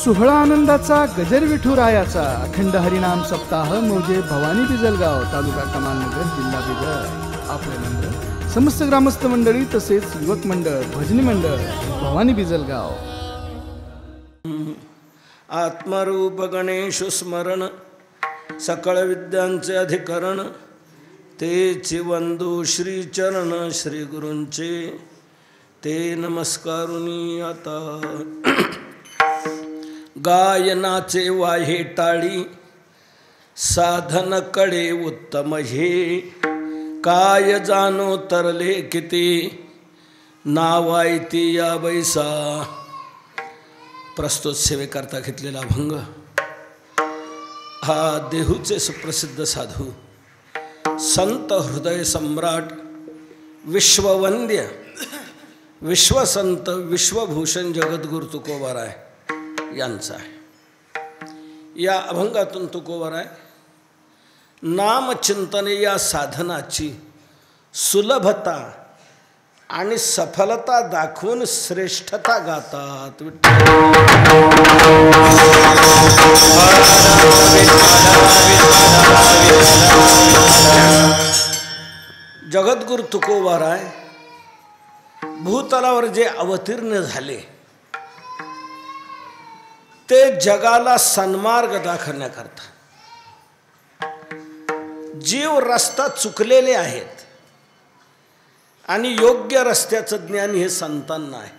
सोहळा आनंदाचा गजर विठुरायाचा अखंड हरिनाम सप्ताह मौजे भवानी बिजलगाव तालुका कमालनगर जिल्हा बिदर. आपले नंबर समस्त ग्रामस्थ मंडळी तसेच युवक मंडळ भजनी मंडळ भवानी बिजलगाव. आत्मरूप गणेश स्मरण सकळ विद्यांचे अधिकरण तेची वंदू श्री चरण श्री गुरूंचे ते नमस्कारुनी आता. गायनाचे वाहे टाळी साधन कडे उत्तम हे काय जाणो तरले किती नावायती या बैसा. प्रस्तुत सेवेकरता घेतलेला अभंग हा देहूचे सुप्रसिद्ध साधू संत हृदय सम्राट विश्ववंद्य विश्वसंत विश्वभूषण जगद्गुरु तुकोबाराय यांचा आहे. या अभंगातून तुकोबाराय नामचिंतने या साधनाची सुलभता आणि सफलता दाखवून श्रेष्ठता गातात. जगद्गुरु तुकोबाराय भूतलावर जे अवतीर्ण झाले ते जगाला सन्मार्ग दाखवण्याकरता. जीव रस्ता चुकलेले आहेत आणि योग्य रस्त्याचं ज्ञान हे संतांना आहे.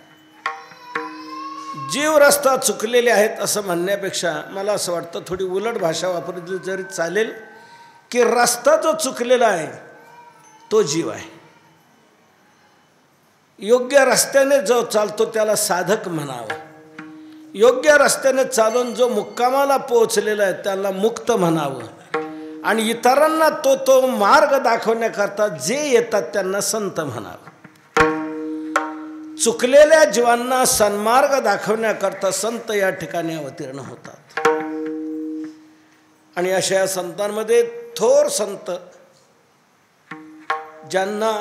जीव रस्ता चुकलेले आहेत असं म्हणण्यापेक्षा मला असं वाटतं थोडी उलट भाषा वापरली जरी चालेल की रस्ता जो चुकलेला आहे तो जीव आहे. योग्य रस्त्याने जो चालतो त्याला साधक म्हणावं. योग्य रस्त्याने चालून जो मुक्कामाला पोहोचलेला आहे त्याला मुक्त म्हणावं. आणि इतरांना तो मार्ग दाखवण्याकरता जे येतात त्यांना संत म्हणावं. चुकलेल्या जीवांना सन्मार्ग दाखवण्याकरता संत या ठिकाणी अवतीर्ण होतात. आणि अशा या संतांमध्ये थोर संत ज्यांना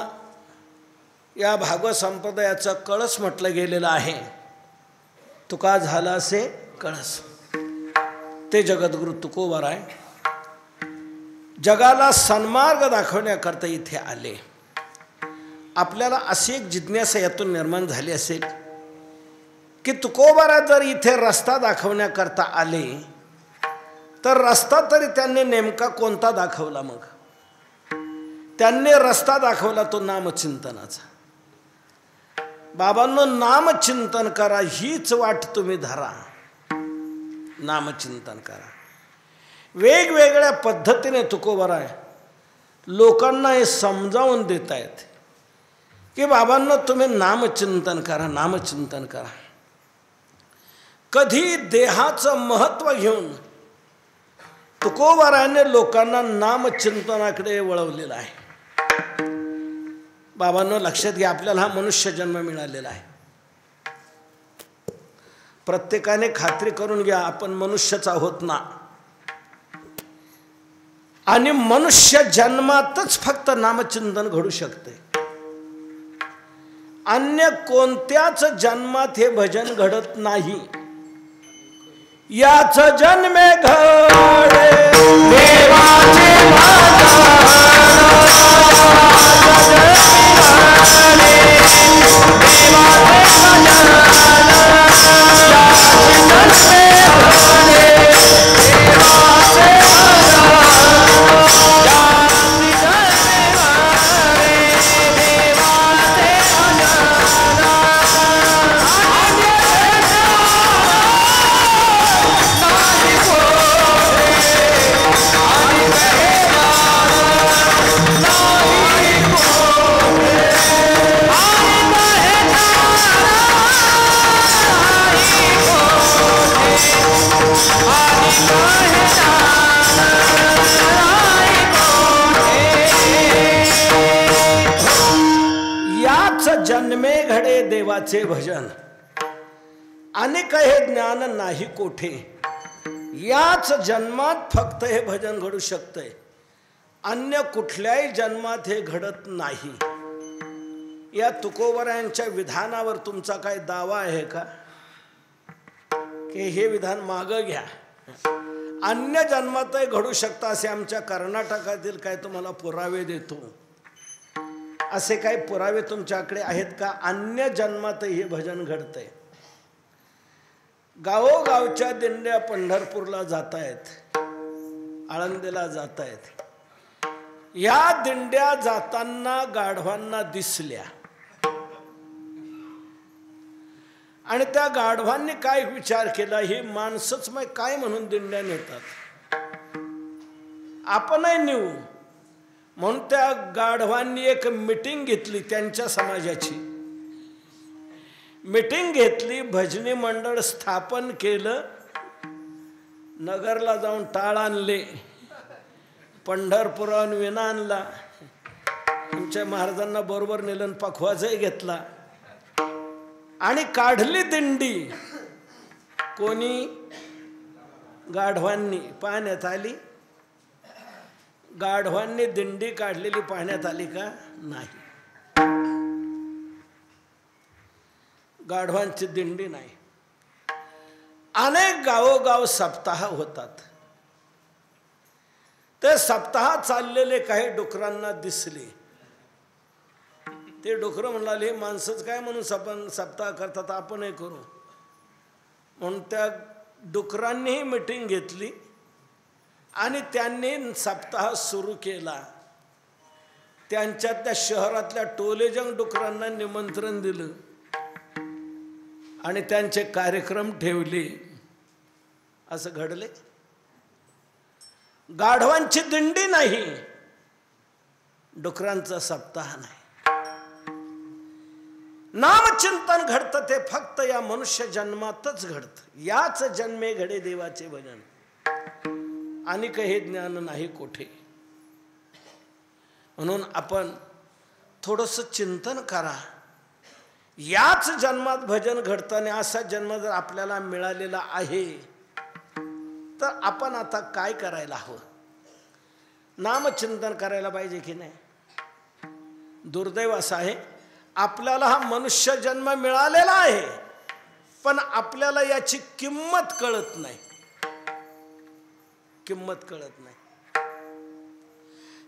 या भागवत संप्रदायाचा कळस म्हटलं गेलेलं आहे. तुका झाला असे कळस ते जगद्गुरु तुकोबाराय जगाला सन्मार्ग दाखवण्याकरता इथे आले. आपल्याला अशी एक जिज्ञासा यातून निर्माण झाली असेल की तुकोबाराय जर इथे रस्ता दाखवण्याकरता आले तर रस्ता तरी त्यांनी नेमका कोणता दाखवला. मग त्यांनी रस्ता दाखवला तो नामचिंतनाचा. बाबांनो नामचिंतन करा हीच वाट तुम्ही धरा. नामचिंतन करा. वेगवेगळ्या पद्धतीने तुकोबाराय लोकांना हे समजावून देत आहेत की बाबांनो तुम्ही नामचिंतन करा. नामचिंतन करा. कधी देहाचं महत्त्व घेऊन तुकोबारायने लोकांना नामचिंतनाकडे वळवलेलं आहे. बाबांनो लक्षात घ्या आपल्याला हा मनुष्य जन्म मिळालेला आहे. प्रत्येकाने खात्री करून घ्या आपण मनुष्यच आहोत ना. आणि मनुष्य जन्मातच फक्त नामचिंतन घडू शकते. अन्य कोणत्याच जन्मात हे भजन घडत नाही. याच जन्मे घडे देवाचे जन्मे घडे देवाचे भजन अनेक हे ज्ञान नाही कोठे. याच जन्मात फक्त हे भजन घडू शकते. अन्य कुठल्याही जन्मात हे घडत नाही. या तुकोबारायांच्या विधानावर तुमचा काय दावा आहे का? की हे विधान मागं घ्या, अन्य जन्मातही घडू शकतं असे आमच्या कर्नाटकातील काय तुम्हाला पुरावे देतो. असे काही पुरावे तुमच्याकडे आहेत का? अन्य जन्मातही हे भजन घडतंय. गावोगावच्या दिंड्या पंढरपूरला जात आहेत, आळंदीला जात आहेत. या दिंड्या जाताना गाढवांना दिसल्या आणि त्या गाढवांनी काय विचार केला, ही माणसंच मग काय म्हणून दिंड्या नेतात, आपणही नेऊ. म्हणून त्या गाढवांनी एक मीटिंग घेतली, त्यांच्या समाजाची मीटिंग घेतली, भजनी मंडळ स्थापन केलं, नगरला जाऊन टाळ आणले, पंढरपुराहून विना आणला, आमच्या महाराजांना बरोबर नेलन, पखवाजही घेतला आणि काढली दिंडी. कोणी? गाढवांनी. पाहण्यात आली? गाढवांनी दिंडी काढलेली पाहण्यात आली का? नाही. गाढवांची दिंडी नाही. अनेक गावोगाव सप्ताह होतात. ते सप्ताह चाललेले काही डुकरांना दिसले. ते डुकरं म्हणाले, हे माणसंच काय म्हणून सप्ताह करतात, आपणही करू. म्हणून त्या डुकरांनीही मिटिंग घेतली आणि त्यांनी सप्ताह सुरू केला. त्यांच्या त्या शहरातल्या टोलेजंग डुकरांना निमंत्रण दिलं आणि त्यांचे कार्यक्रम ठेवले. असं घडले. गाढवांची दिंडी नाही, डुकरांचा सप्ताह नाही. नामचिंतन घडतं ते फक्त या मनुष्य जन्मातच घडतं. याच जन्मे घडे देवाचे भजन, आणि काही ज्ञान नाही कोठे. म्हणून आपण थोडंसं चिंतन करा. याच जन्मात भजन घडतं आणि असा जन्म जर आपल्याला मिळालेला आहे तर आपण आता काय करायला हवं? नामचिंतन करायला पाहिजे की नाही? दुर्दैव असं आहे, आपल्याला हा मनुष्य जन्म मिळालेला आहे पण आपल्याला याची किंमत कळत नाही. किंमत कळत नाही.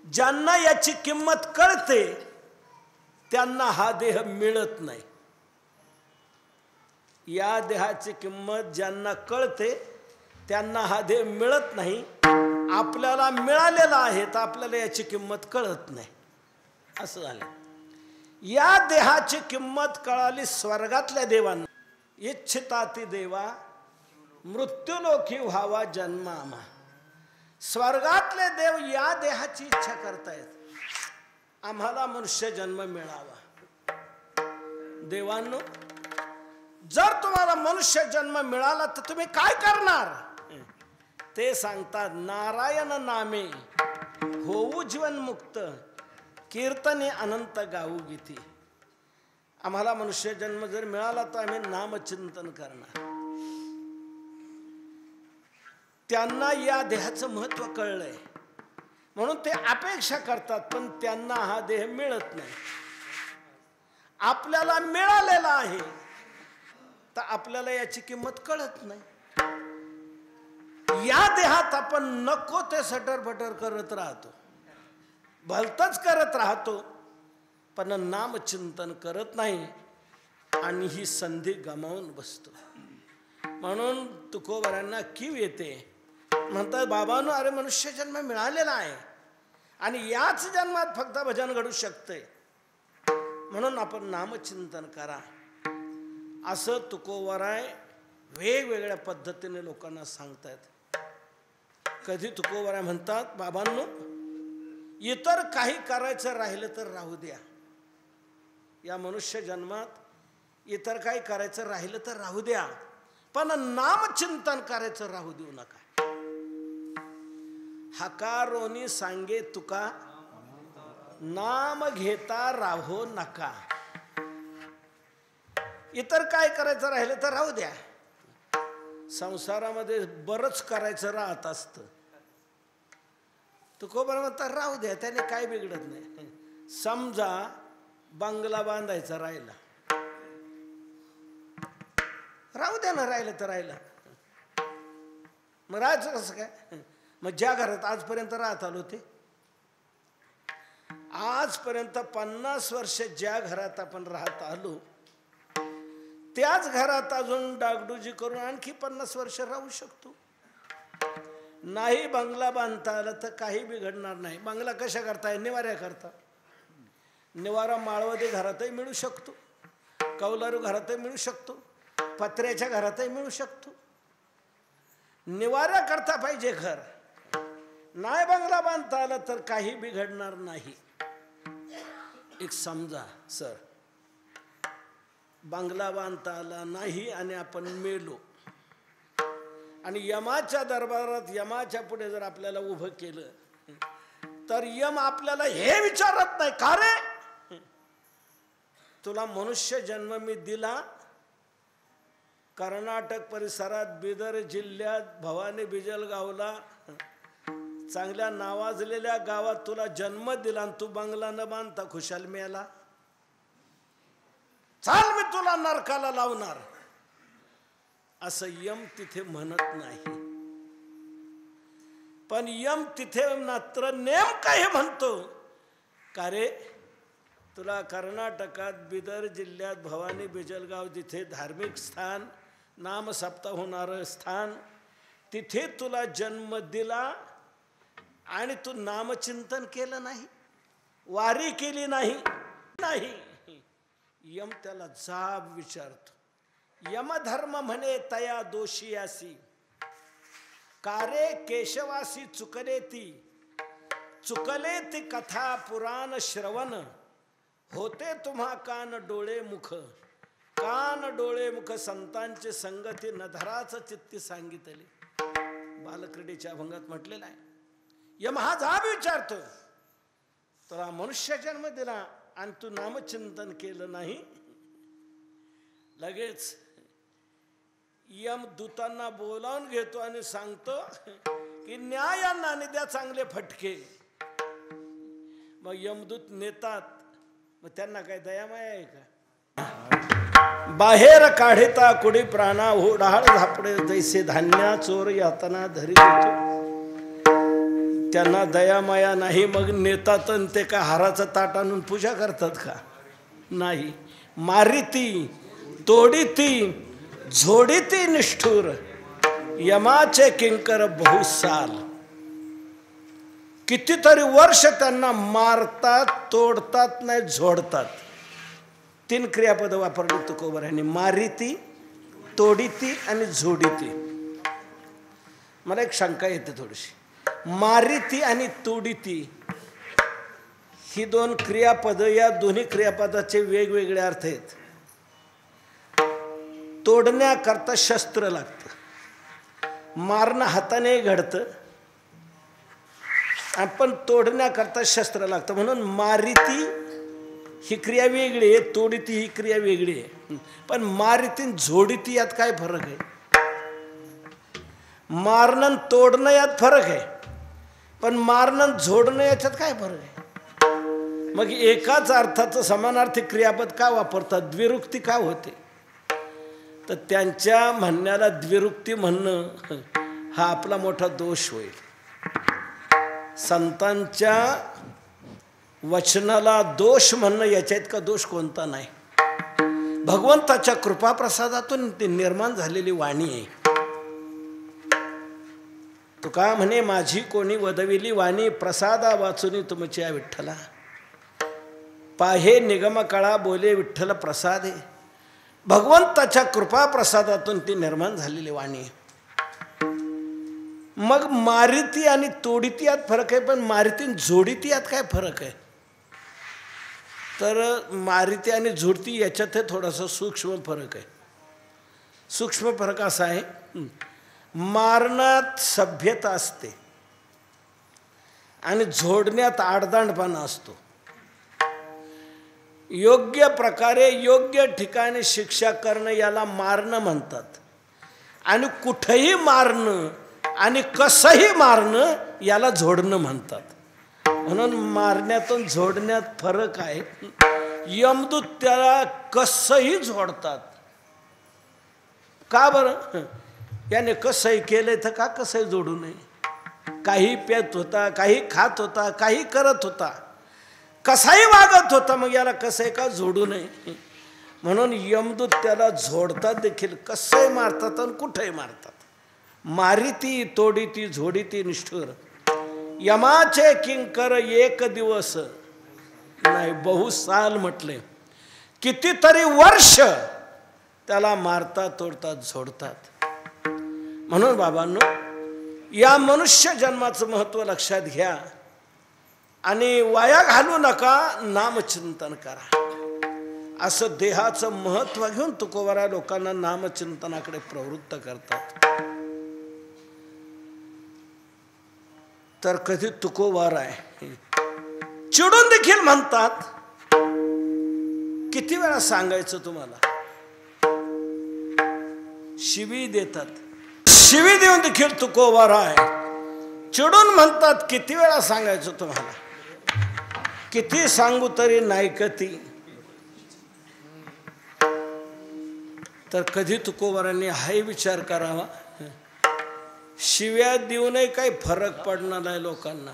ज्यांना याची किंमत कळते त्यांना हा देह मिळत नाही. या देहाची किंमत ज्यांना कळते त्यांना हा देह मिळत नाही. आपल्याला मिळालेला आहे तर आपल्याला याची किंमत कळत नाही. असं झालं. या देहाची किंमत कळाली स्वर्गातल्या देवांना. इच्छिताती देवा मृत्यूलोकी व्हावा जन्मामा. स्वर्गातले देव या देहाची इच्छा करतायत, आम्हाला मनुष्य जन्म मिळावा. देवांनो, जर तुम्हाला मनुष्य जन्म मिळाला तर तुम्ही काय करणार? ते सांगतात, नारायण नामे होऊ जीवन मुक्त, कीर्तने अनंत गाऊ गीती. आम्हाला मनुष्य जन्म जर मिळाला तर आम्ही नामचिंतन करणार. त्यांना या देहाचं महत्त्व कळलंय म्हणून ते अपेक्षा करतात, पण त्यांना हा देह मिळत नाही. आपल्याला मिळालेला आहे तर आपल्याला याची किंमत कळत नाही. या देहात आपण नको ते सटरफटर करत राहतो, भलतच करत राहतो, पण नामचिंतन करत नाही आणि ही संधी गमावून बसतो. म्हणून तुकोबारांना कीव येते. म्हणतात, बाबांनो, अरे मनुष्य जन्म मिळालेला आहे आणि याच जन्मात फक्त भजन घडू शकते, म्हणून आपण नामचिंतन करा. असं तुकोबाराय वेगवेगळ्या पद्धतीने लोकांना सांगतात. कधी तुकोबाराय म्हणतात, बाबांनो, इतर काही करायचं राहिलं तर राहू द्या. या मनुष्य जन्मात इतर काही करायचं राहिलं तर राहू द्या, पण नामचिंतन करायचं राहू देऊ नका. हकारोनी सांगे तुका, नाम घेता राहो नका. इतर काय करायचं राहिलं तर राहू द्या. संसारामध्ये बरंच करायचं राहत असतं. तुकोबार म्हणतात, राहू द्या, त्याने काय बिघडत नाही. समजा बंगला बांधायचा राहिला, राहू द्या ना, राहिलं तर राहिलं. मग राहायचं कसं काय? मग ज्या घरात आजपर्यंत राहत आलो ते, आजपर्यंत 50 वर्ष ज्या घरात आपण राहत आलो त्याच घरात अजून डागडुजी करून आणखी 50 वर्ष राहू शकतो. नाही बंगला बांधता आला तर काही बिघडणार नाही. बंगला कशा करताय? निवाऱ्या करता. निवारा माळवदी घरातही मिळू शकतो, कौलारू घरातही मिळू शकतो, पत्र्याच्या घरातही मिळू शकतो. निवाऱ्या करता पाहिजे घर. नाही बंगला बांधता आला तर काही बिघडणार नाही. एक समजा सर, बंगला बांधता आला नाही आणि आपण मेलो आणि यमाच्या दरबारात यमाच्या पुढे जर आपल्याला उभं केलं तर यम आपल्याला हे विचारत नाही, का रे तुला मनुष्य जन्म मी दिला, कर्नाटक परिसरात बिदर जिल्ह्यात भवानी बिजलगावला चांगल्या नावाजलेल्या गावात तुला जन्म दिला आणि तू बंगला न बांधता खुशाल मेला. चाल मी तुला नरकाला लावणार असं यम तिथे म्हणत नाही. पण यम तिथे मात्र नेमकं हे म्हणतो, का रे तुला कर्नाटकात बिदर जिल्ह्यात भवानी बिजलगाव जिथे धार्मिक स्थान नामसप्ताह होणारं स्थान तिथे तुला जन्म दिला आणि तू नामचिंतन केलं नाही, वारी केली नाही. यम त्याला जाब विचारतो. यमधर्म म्हणे तया दोषीयासी, कारे केशवासी चुकले ती कथा पुराण श्रवण, होते तुम्हा कान डोळे मुख, कान डोळे मुख संतांचे संगती नधराच चित्ती सांगितले. बालक्रीडेच्या अभंगात म्हटलेलं आहे. यम हा जाब विचारतो, तुला मनुष्य जन्म दिला आणि तू नामचिंतन केलं नाही. लगेच यम दूतांना बोलावून घेतो आणि सांगतो की न्यायांना आणि द्या चांगले फटके. मग यमदूत नेतात. मग त्यांना काय दयामाया आहे का? बाहेर काढता कुडी प्राणा हो डाळ झापडे जैसे धान्या चोर यातना धरी देतो. त्यांना दयामाया नाही. मग नेतात ते का हाराचं ताट आणून पूजा करतात का? नाही. मारिती तोडीती झोडीती निष्ठुर, यमाचे किंकर बहुसाल. कितीतरी वर्ष त्यांना मारतात, तोडतात नाही झोडतात. 3 क्रियापद वापरली तुकोबारायांनी, मारिती तोडीती आणि झोडीती. मला एक शंका येते थोडीशी. मारिती आणि तोडीती ही 2 क्रियापद, या दोन्ही क्रियापदाचे वेगवेगळे अर्थ आहेत. तोडण्याकरता शस्त्र लागतं, मारणं हाताने घडतं, आपण तोडण्याकरता शस्त्र लागतं. म्हणून मारिती ही क्रिया वेगळी आहे, तोडीती ही क्रिया वेगळी आहे. पण मारिती झोडीती यात काय फरक आहे? मारणं तोडणं यात फरक आहे, पण मारणं झोडणं याच्यात काय फरक आहे? मग एकाच अर्थाचं समानार्थी क्रियापद का वापरतात? द्विरुक्ती का होते? तर त्यांच्या म्हणण्याला द्विरुक्ती म्हणणं हा आपला मोठा दोष होईल. संतांच्या वचनाला दोष म्हणणं याच्या इतका दोष कोणता नाही. भगवंताच्या कृपाप्रसादातून ती निर्माण झालेली वाणी आहे. तुका म्हणे माझी कोणी वदविली वाणी, प्रसादा वाचुनी तुमच्या विठ्ठला. पाहे निगम कळा बोले विठ्ठल प्रसादे. भगवंताच्या कृपा प्रसादातून ती निर्माण झालेली वाणी. मग मारिती आणि तोडीती यात फरक आहे, पण मारिती आणि जोडीती यात काय फरक आहे? तर मारिती आणि जोडती याच्यात थोडासा सूक्ष्म फरक आहे. सूक्ष्म फरक असा आहे, मारण्यात सभ्यता असते आणि झोडण्यात आडदांडपणा असतो. योग्य प्रकारे योग्य ठिकाणी शिक्षा करणं याला मारणं म्हणतात, आणि कुठेही मारणं आणि कसंही मारणं याला झोडणं म्हणतात. म्हणून मारण्यातून झोडण्यात फरक आहे. यमदूत त्याला कसंही झोडतात. का बरं? याने कसंही केलंय तर का कसंही जोडू नये. काही पेत होता, काही खात होता, काही करत होता, कसाही वागत होता, मग याला कसंही का जोडू नये. म्हणून यमदूत त्याला झोडतात देखील, कसंही मारतात आणि कुठेही मारतात. मारिती तोडीती झोडीती निष्ठुर, यमाचे किंकर एक दिवस नाही बहुसाल म्हटले. कितीतरी वर्ष त्याला मारतात, तोडतात, झोडतात. म्हणून बाबांनो, या मनुष्य जन्माचं महत्त्व लक्षात घ्या आणि वाया घालू नका, नामचिंतन करा. असं देहाचं महत्त्व घेऊन तुकोबारा लोकांना नामचिंतनाकडे प्रवृत्त करतात. तर कधी तुकोबारा आहे चिडून देखील म्हणतात. किती वेळा सांगायचं तुम्हाला, शिवी देतात. शिवी देऊन देखील तुकोबारा आहे, चिडून म्हणतात. किती वेळा सांगायचं तुम्हाला, किती सांगू तरी नाही कती. तर कधी तुकोबारांनी हाही विचार करावा, शिव्या देऊनही काही फरक पडणार नाही लोकांना.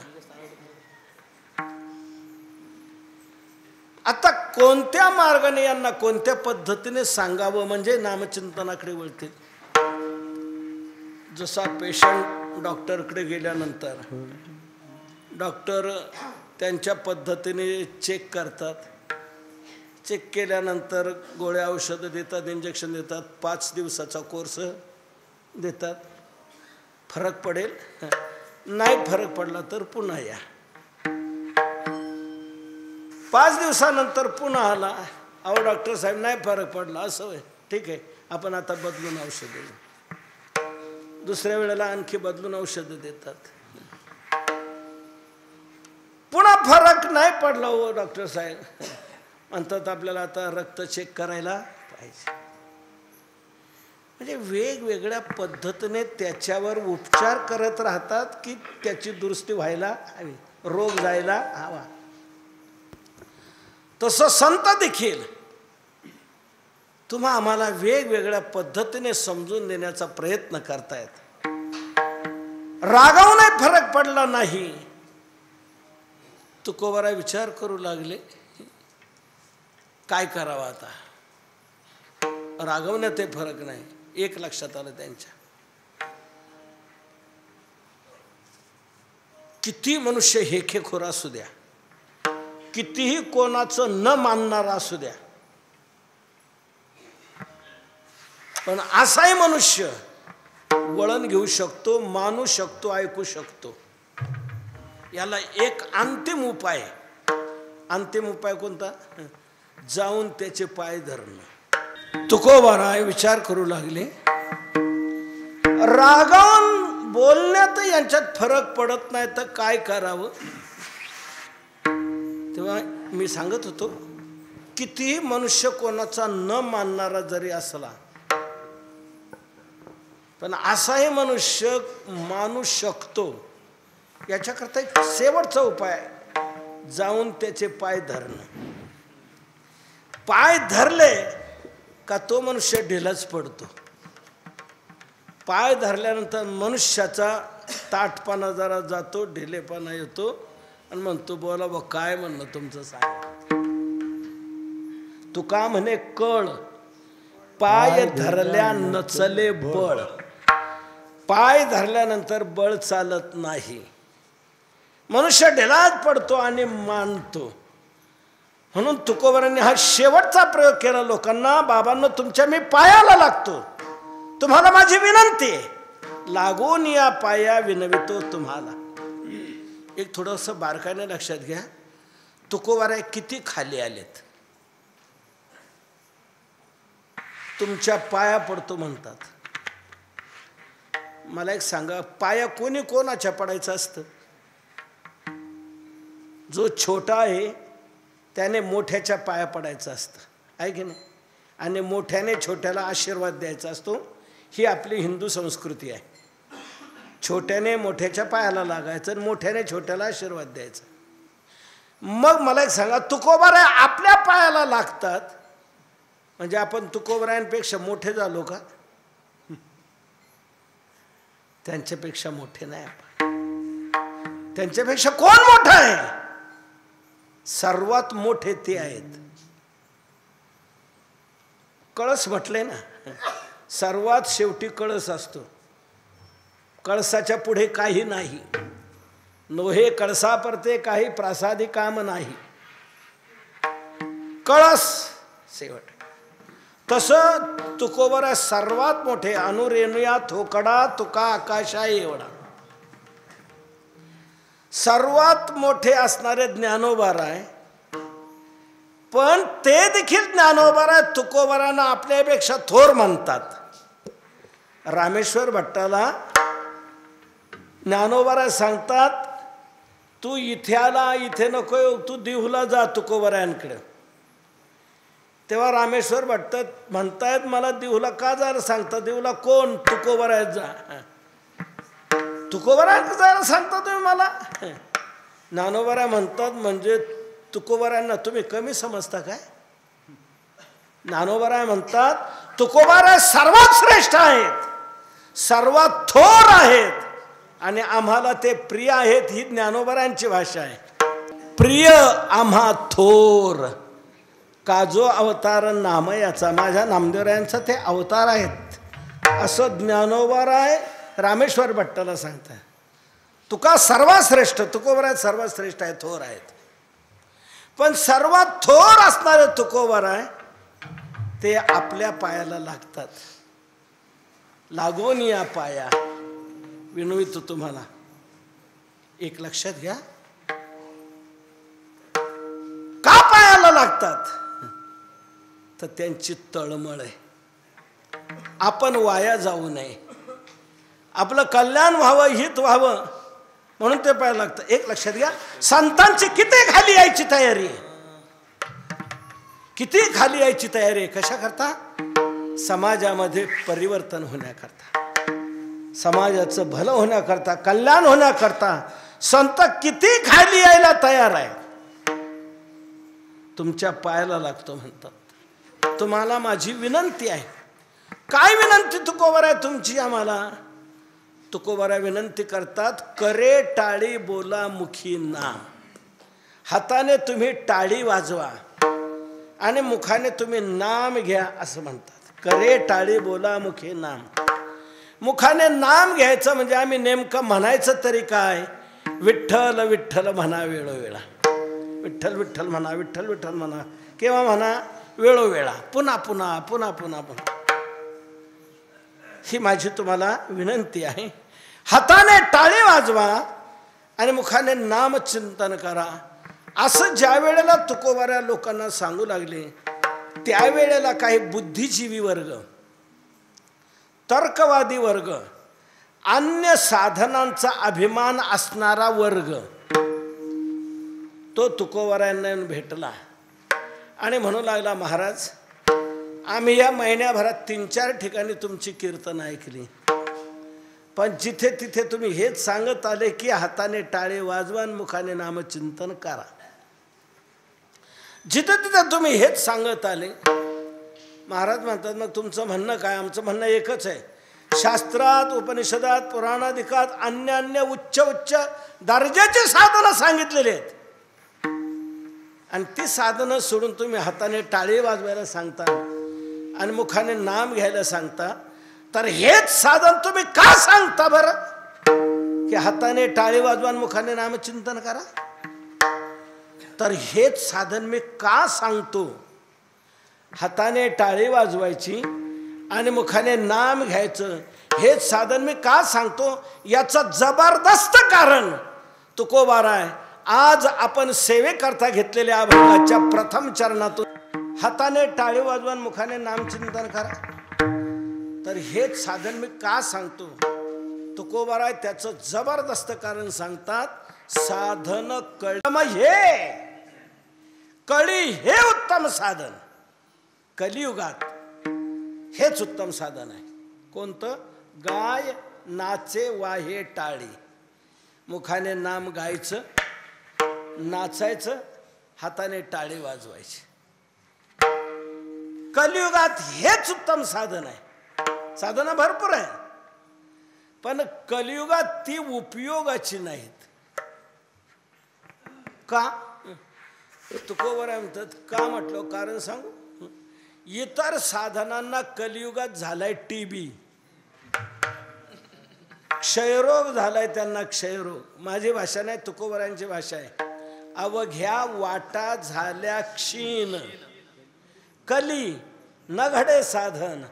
आता कोणत्या मार्गाने यांना कोणत्या पद्धतीने सांगावं म्हणजे नामचिंतनाकडे वळतील. जसा पेशंट डॉक्टरकडे गेल्यानंतर डॉक्टर त्यांच्या पद्धतीने चेक करतात. चेक केल्यानंतर गोळ्या औषधं देतात, इंजेक्शन देतात, 5 दिवसाचा कोर्स देतात. फरक पडेल, नाही फरक पडला तर पुन्हा या. 5 दिवसानंतर पुन्हा आला, अहो डॉक्टर साहेब नाही फरक पडला, असं होय, ठीक आहे आपण आता बदलून औषध देऊ. दुसऱ्या वेळेला आणखी बदलून औषधं देतात. पुन्हा फरक नाही पडला हो डॉक्टर साहेब, म्हणतात आपल्याला आता रक्त चेक करायला पाहिजे. म्हणजे वेगवेगळ्या पद्धतीने त्याच्यावर उपचार करत राहतात की त्याची दुरुस्ती व्हायला हवी, रोग जायला हवा. तसं संत देखील तुम्हा आम्हाला वेगवेगळ्या पद्धतीने समजून देण्याचा प्रयत्न करतायत. रागावूनही फरक पडला नाही. तुकोबारा विचार करू लागले, काय करावं आता. रागवण्यातही फरक नाही. एक लक्षात आलं त्यांच्या, किती मनुष्य हेखेखोर असू द्या, कितीही कोणाचं न मानणारा असू द्या, पण असाही मनुष्य वळण घेऊ शकतो, मानू शकतो, ऐकू शकतो. याला एक अंतिम उपाय. अंतिम उपाय कोणता? जाऊन त्याचे पाय धरणं. तुकोबारा विचार करू लागले, रागावून बोलण्यात यांच्यात फरक पडत नाही तर काय करावं. तेव्हा मी सांगत होतो, कितीही मनुष्य कोणाचा न मानणारा जरी असला, पण असाही मनुष्य मानू शकतो. याच्याकरता एक शेवटचा उपाय, जाऊन त्याचे पाय धरणं. पाय धरले का तो मनुष्य ढिलाच पडतो. पाय धरल्यानंतर मनुष्याचा ताठपणा जरा जातो, ढिलेपणा येतो आणि म्हणतो बोला बा काय म्हणणं तुमचं सांग. तुका म्हणे कळ, पाय धरल्या नचले बळ. पाय धरल्यानंतर बळ चालत नाही. मनुष्य ढिलाच पडतो आणि मानतो. म्हणून तुकोबारांनी हा शेवटचा प्रयोग केला लोकांना. बाबांनो, तुमच्या मी पायाला लागतो, तुम्हाला माझी विनंती आहे, लागून या पाया विनवितो तुम्हाला. एक थोडंसं बारकाईने लक्षात घ्या, तुकोबारा किती खाली आलेत. तुमच्या पाया पडतो म्हणतात. मला एक सांगा, पाया कोणी कोणाच्या पडायचं असतं? जो छोटा आहे त्याने मोठ्याच्या पाया पडायचं असतं, आहे की नाही? आणि मोठ्याने छोट्याला आशीर्वाद द्यायचा असतो. ही आपली हिंदू संस्कृती आहे. छोट्याने मोठ्याच्या पायाला लागायचं आणि मोठ्याने छोट्याला आशीर्वाद द्यायचा. मग मला एक सांगा, तुकोबारा आपल्या पायाला लागतात म्हणजे आपण तुकोबारांपेक्षा मोठे झालो का? त्यांच्यापेक्षा मोठे नाही आपण. त्यांच्यापेक्षा कोण मोठं आहे? सर्वात मोठे ते आहेत. कळस म्हटले ना, सर्वात शेवटी कळस असतो. कळसाच्या पुढे काही नाही. नोहे कळसा परते काही प्रासादी काम नाही. कळस शेवट. तसं तुकोबरा सर्वात मोठे. अनुरेणुया थोकडा तुका आकाशा एवढा. सर्वात मोठे असणारे ज्ञानोबाराय. पण ते देखील ज्ञानोबाराय तुकोबरांना आपल्यापेक्षा थोर म्हणतात. रामेश्वर भट्टाला ज्ञानोबाराय सांगतात, तू इथे आला, इथे नको येऊ, तू देहूला जा तुकोबरायांकडे. तेव्हा रामेश्वर भट्ट म्हणतायत, मला देहूला का जायला सांगता? देहूला कोण? तुकोबरायात जा. तुकोबरायांकडे जायला सांगता तुम्ही मला? ज्ञानोबाराय म्हणतात, म्हणजे तुकोबरायांना तुम्ही कमी समजता काय? ज्ञानोबाराय म्हणतात, तुकोबराय सर्वात श्रेष्ठ आहेत, सर्वात थोर आहेत, आणि आम्हाला ते प्रिय आहेत. ही ज्ञानोबारायांची भाषा आहे. प्रिय आम्हा थोर. काजो अवतार नाम याचा. माझ्या नामदेवरायांचा ते अवतार आहेत, असं ज्ञानोबाराय रामेश्वर भट्टाला सांगतात. तुका सर्वात श्रेष्ठ. तुकोबराय सर्वात श्रेष्ठ आहे, थोर आहेत. पण सर्वात थोर असणारे तुकोबराय ते आपल्या पायाला लागतात. लागून या पाया. विनवितो तुम्हाला एक लक्षात घ्या. का पायाला लागतात? तर त्यांची तळमळ आहे. आपण वाया जाऊ नये, आपलं कल्याण व्हावं, हित व्हावं, म्हणून ते पायाला लागतं. एक लक्षात घ्या. संतांची किती खाली यायची तयारी आहे, किती खाली यायची तयारी आहे. कशा करता? समाजामध्ये परिवर्तन होण्याकरता, समाजाचं भलं होण्याकरता, कल्याण होण्याकरता संत किती खाली यायला तयार आहे. तुमच्या पायाला लागतो म्हणतात. तुम्हाला माझी विनंती आहे. काय विनंती तुकोबराय तुमची आम्हाला? तुकोबराय विनंती करतात, करे टाळी बोला मुखी नाम. हाताने तुम्ही टाळी वाजवा आणि मुखाने तुम्ही नाम घ्या असं म्हणतात. करे टाळी बोला मुखी नाम. मुखाने नाम घ्यायचं म्हणजे आम्ही नेमकं म्हणायचं तरी काय? विठ्ठल विठ्ठल म्हणा वेळोवेळा. विठ्ठल विठ्ठल म्हणा, विठ्ठल विठ्ठल म्हणा. केव्हा म्हणा? वेळोवेळा, पुन्हा पुन्हा पुन्हा पुन्हा पुन्हा. ही माझी तुम्हाला विनंती आहे. हाताने टाळी वाजवा आणि मुखाने नामचिंतन करा. असं ज्या वेळेला तुकोबाऱ्या लोकांना सांगू लागले, त्यावेळेला काही बुद्धिजीवी वर्ग, तर्कवादी वर्ग, अन्य साधनांचा अभिमान असणारा वर्ग तो तुकोबाऱ्यांना भेटला आणि म्हणू लागला, महाराज आम्ही या महिन्याभरात 3-4 ठिकाणी तुमची कीर्तन ऐकली, पण जिथे तिथे तुम्ही हेच सांगत आले की हाताने टाळे वाजवा आणि मुखाने नामचिंतन करा. जिथे तिथे तुम्ही हेच सांगत आले. महाराज म्हणतात, मग तुमचं म्हणणं काय? आमचं म्हणणं एकच आहे. शास्त्रात, उपनिषदात, पुराणादिकात अन्य अन्य उच्च उच्च दर्जाची साधनं सांगितलेली आहेत, आणि ती साधनं सोडून तुम्ही हाताने टाळी वाजवायला सांगता आणि मुखाने नाम घ्यायला सांगता. तर हेच साधन तुम्ही का सांगता बरं की हाताने टाळी वाजवा आणि मुखाने नामचिंतन करा? तर हेच साधन मी का सांगतो, हाताने टाळी वाजवायची आणि मुखाने नाम घ्यायचं, हेच साधन मी का सांगतो, याचं जबरदस्त कारण तुकोबाराय आज आपण सेवेकरता घेतलेल्या अभंगाच्या प्रथम चरणातून हाताने टाळी वाजवा आणि मुखाने नामचिंतन करा. तर हेच साधन मी का सांगतो, तुकोबाराय त्याचं जबरदस्त कारण सांगतात. साधन कळम हे कळी हे उत्तम साधन. कलियुगात हेच उत्तम साधन आहे. कोणतं? गाय नाचे वाहे टाळी. मुखाने नाम गायचं, नाचायचं, हाताने टाळी वाजवायची. कलियुगात हेच उत्तम साधन आहे. साधनं भरपूर आहे. पण कलियुगात ती उपयोगाची नाहीत. का? तुकोबराय म्हणतात का म्हटलं, कारण सांगू. इतर साधनांना कलियुगात झालाय टीबी, क्षयरोग झालाय त्यांना, क्षयरोग. माझी भाषा नाही, तुकोबरायांची भाषा आहे. अवघ्या वाटा झाल्या क्षीण, कली न घडे साधन,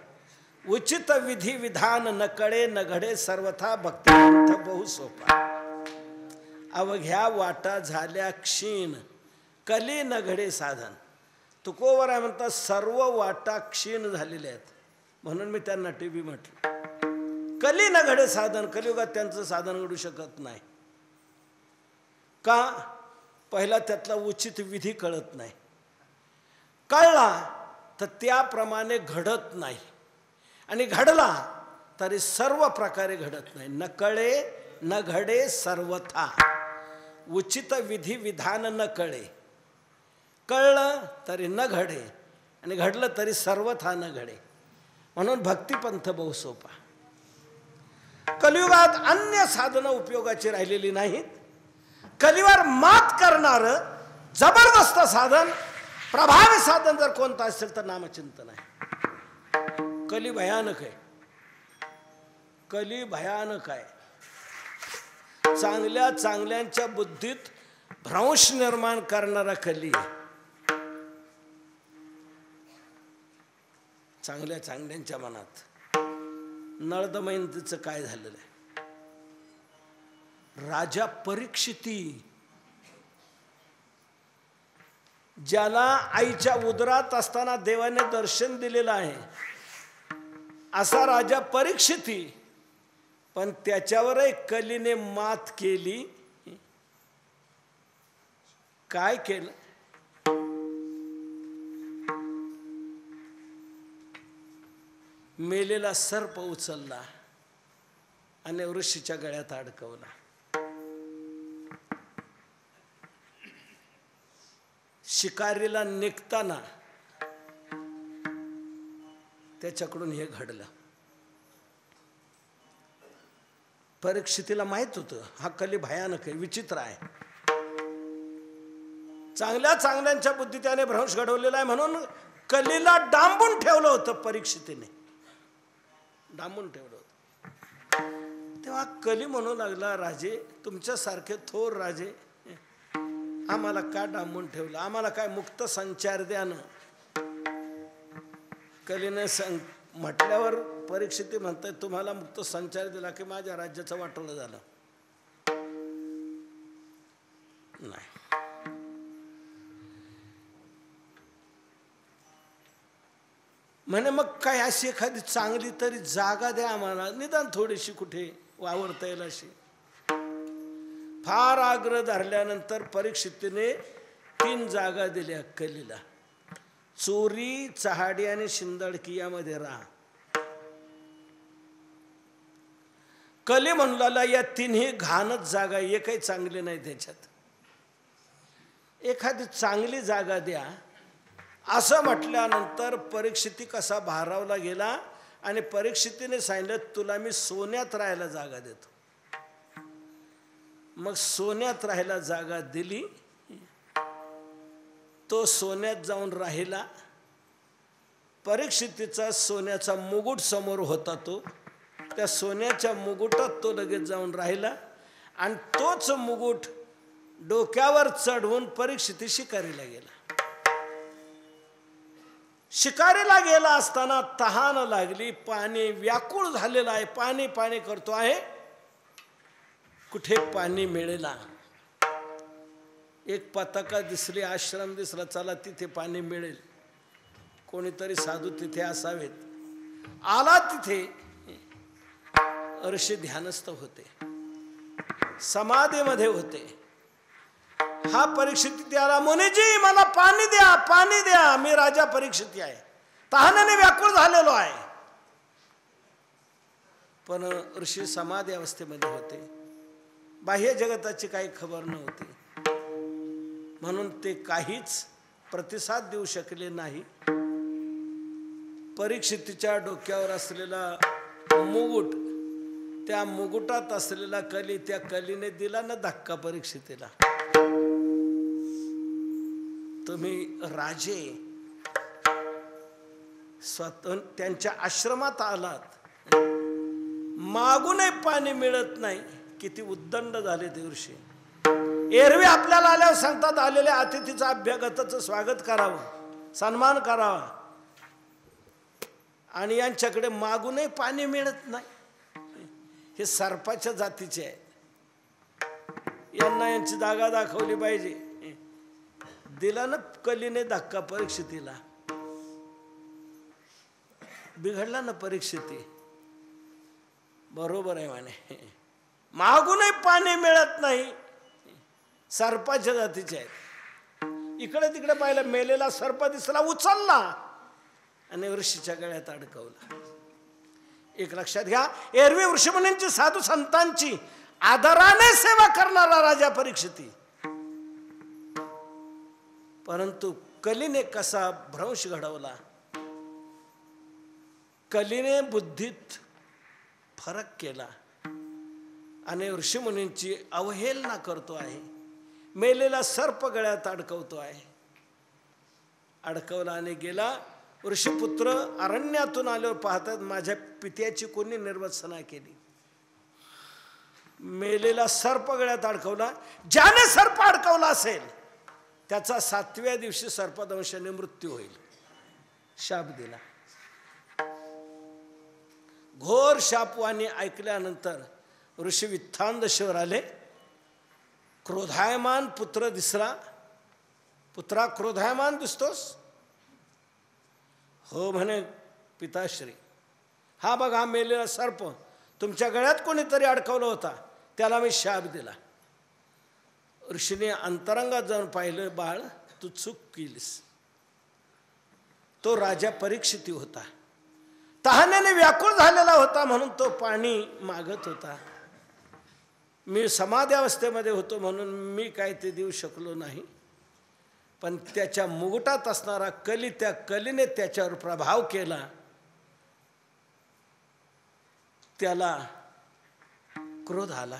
उचित विधी विधान न कळे, न घडे सर्वथा भक्तिपंथ बहु सोपा. अवघ्या वाटा झाल्या क्षीण, कली न घडे साधन. तुकोबराय म्हणतात सर्व वाटा क्षीण झालेल्या आहेत, म्हणून मी त्यांना टीबी म्हटलं. कली न घडे साधन, कलियुगात त्यांचं साधन घडू शकत नाही. का? पहिला त्यातला उचित विधी कळत नाही, कळला तर त्याप्रमाणे घडत नाही, आणि घडला तरी सर्व प्रकारे घडत नाही. न कळे न घडे सर्वथा, उचित विधी विधान न कळे. कळलं तरी न घडे, आणि घडलं तरी सर्वथा न घडे, म्हणून भक्तिपंथ बहु सोपा. कलियुगात अन्य साधनं उपयोगाची राहिलेली नाहीत. कलीवर मात करणारं जबरदस्त साधन, प्रभावी साधन जर कोणतं असेल तर नामचिंतन आहे. कली भयानक आहे, कली भयानक आहे. चांगल्या चांगल्यांच्या बुद्धीत भ्रंश निर्माण करणारा कली आहे. चांगल्या चांगल्यांच्या मनात. नळदमयंतीचं काय झालेलं आहे? राजा परीक्षिती, ज्याला आईच्या उदरात असताना देवाने दर्शन दिलेलं आहे, असा राजा परीक्षिती, पण त्याच्यावरही कलीने मात केली. काय केलं? मेलेला सर्प उचलला आणि ऋषीच्या गळ्यात अडकवला. शिकारीला निघताना त्याच्याकडून हे घडलं. परीक्षितीला माहित होतं हा कली भयानक आहे, विचित्र आहे. चांगल्या चांगल्यांच्या बुद्धी त्याने भ्रंश घडवलेला आहे, म्हणून कलीला डांबून ठेवलं होतं. परीक्षितीने डांबून ठेवलं होतं. तेव्हा कली म्हणू लागला, राजे तुमच्यासारखे थोर राजे आम्हाला का डांबून ठेवलं, आम्हाला काय मुक्त संचार द्या ना. कलीने म्हटल्यावर परीक्षिती म्हणतात तुम्हाला मुक्त संचार दिला की माझ्या राज्याचं वाटोळं झालं. नाही, म्हणे मग काय अशी एखादी चांगली तरी जागा द्या आम्हाला, निदान थोडीशी कुठे वावरता येईल अशी. फार आग्रह धरल्यानंतर परीक्षितीने 3 जागा दिल्या कलीला. चोरी, चहाडी आणि शिंदडकी यामध्ये राहा. कली म्हणला या 3ही घाणच जागा, एकही चांगली नाही त्याच्यात, एखादी चांगली जागा द्या. असं म्हटल्यानंतर परीक्षिती कसा भारावला गेला आणि परीक्षितीने सांगितलं तुला मी सोन्यात राहायला जागा देतो. मग सोन्यात राहायला जागा दिली. तो सोन्यात जाऊन राहिला. परीक्षितीचा सोन्याचा मुकुट समोर होता, तो त्या सोन्याच्या मुकुटात तो लगेच जाऊन राहिला आणि तोच मुकुट डोक्यावर चढवून परीक्षिती शिकारीला गेला. शिकारीला गेला असताना तहान लागली, पाणी व्याकुळ झालेलं आहे, पाणी पाणी करतो आहे, कुठे पाणी मिळेना. एक पताका दिसली, आश्रम दिसला, चला तिथे पाणी मिळेल, कोणीतरी साधू तिथे असावेत. आला तिथे, ऋषी ध्यानस्थ होते, समाधीमध्ये होते. हा परीक्षिती त्याला, मुनीजी मला पाणी द्या, पाणी द्या, मी राजा परीक्षिती आहे, तहानेने व्याकुळ झालेलो आहे. पण ऋषी समाधी अवस्थेमध्ये होते, बाह्य जगताची काही खबर नव्हती, म्हणून ते काहीच प्रतिसाद देऊ शकले नाही. परीक्षितीच्या डोक्यावर असलेला मुकुट त्या मुकुटात असलेला कली त्या कलीने दिला ना धक्का परीक्षितीला. तुम्ही राजे स्वतः त्यांच्या आश्रमात आलात, मागूनही पाणी मिळत नाही, किती उद्दंड झाले ते ऋषी. एरवी आपल्याला आल्यावर सांगतात आलेल्या अतिथीचं अभ्यागताचं स्वागत करावं, सन्मान करावा, आणि यांच्याकडे मागूनही पाणी मिळत नाही. हे सर्पाच्या जातीचे आहेत, यांना यांची जागा दाखवली पाहिजे. दिला ना कलीने धक्का परीक्षितीला, बिघडला ना परीक्षिती. बरोबर आहे म्हणे, मागूनही पाणी मिळत नाही, सर्पाच्या जातीचे आहेत. इकडे तिकडे पाहिलं, मेलेला सर्प दिसला, उचलला आणि ऋषीच्या गळ्यात अडकवला. एक लक्षात घ्या, एरवी ऋषीमुनींची साधू संतांची आदराने सेवा करणारा राजा परीक्षिती, परंतु कलीने कसा भ्रंश घडवला. कलीने बुद्धीत फरक केला आणि ऋषीमुनींची अवहेलना करतो आहे. मेलेला सर्प गळ्यात अडकवतो आहे. अडकवला आणि गेला. ऋषीपुत्र अरण्यातून आल्यावर पाहतात माझ्या पित्याची कोणी निर्वसना केली. मेलेला सर्प गळ्यात अडकवला. ज्याने सर्प अडकवला असेल त्याचा 7व्या दिवशी सर्पदंशाने मृत्यू होईल, शाप दिला. घोर शापवाणी ऐकल्यानंतर ऋषी वित्तांदशेवर आले. क्रोधायमान पुत्र दिसला. पुत्रा क्रोधायमान दिसतोस? हो म्हणे पिताश्री. हा बघा मेलेला सर्प तुमच्या गळ्यात कोणीतरी अडकवला होता, त्याला मी शाप दिला. ऋषीने अंतरंगात जाऊन पाहिलं, बाळ तू चूक केलीस. तो राजा परीक्षिती होता, तहानेने व्याकुळ झालेला होता, म्हणून तो पाणी मागत होता. मी समाधी अवस्थेमध्ये होतो म्हणून मी काय ते देऊ शकलो नाही, पण त्याच्या मुकुटात असणारा कली, त्या कलीने त्याच्यावर प्रभाव केला. त्याला क्रोध आला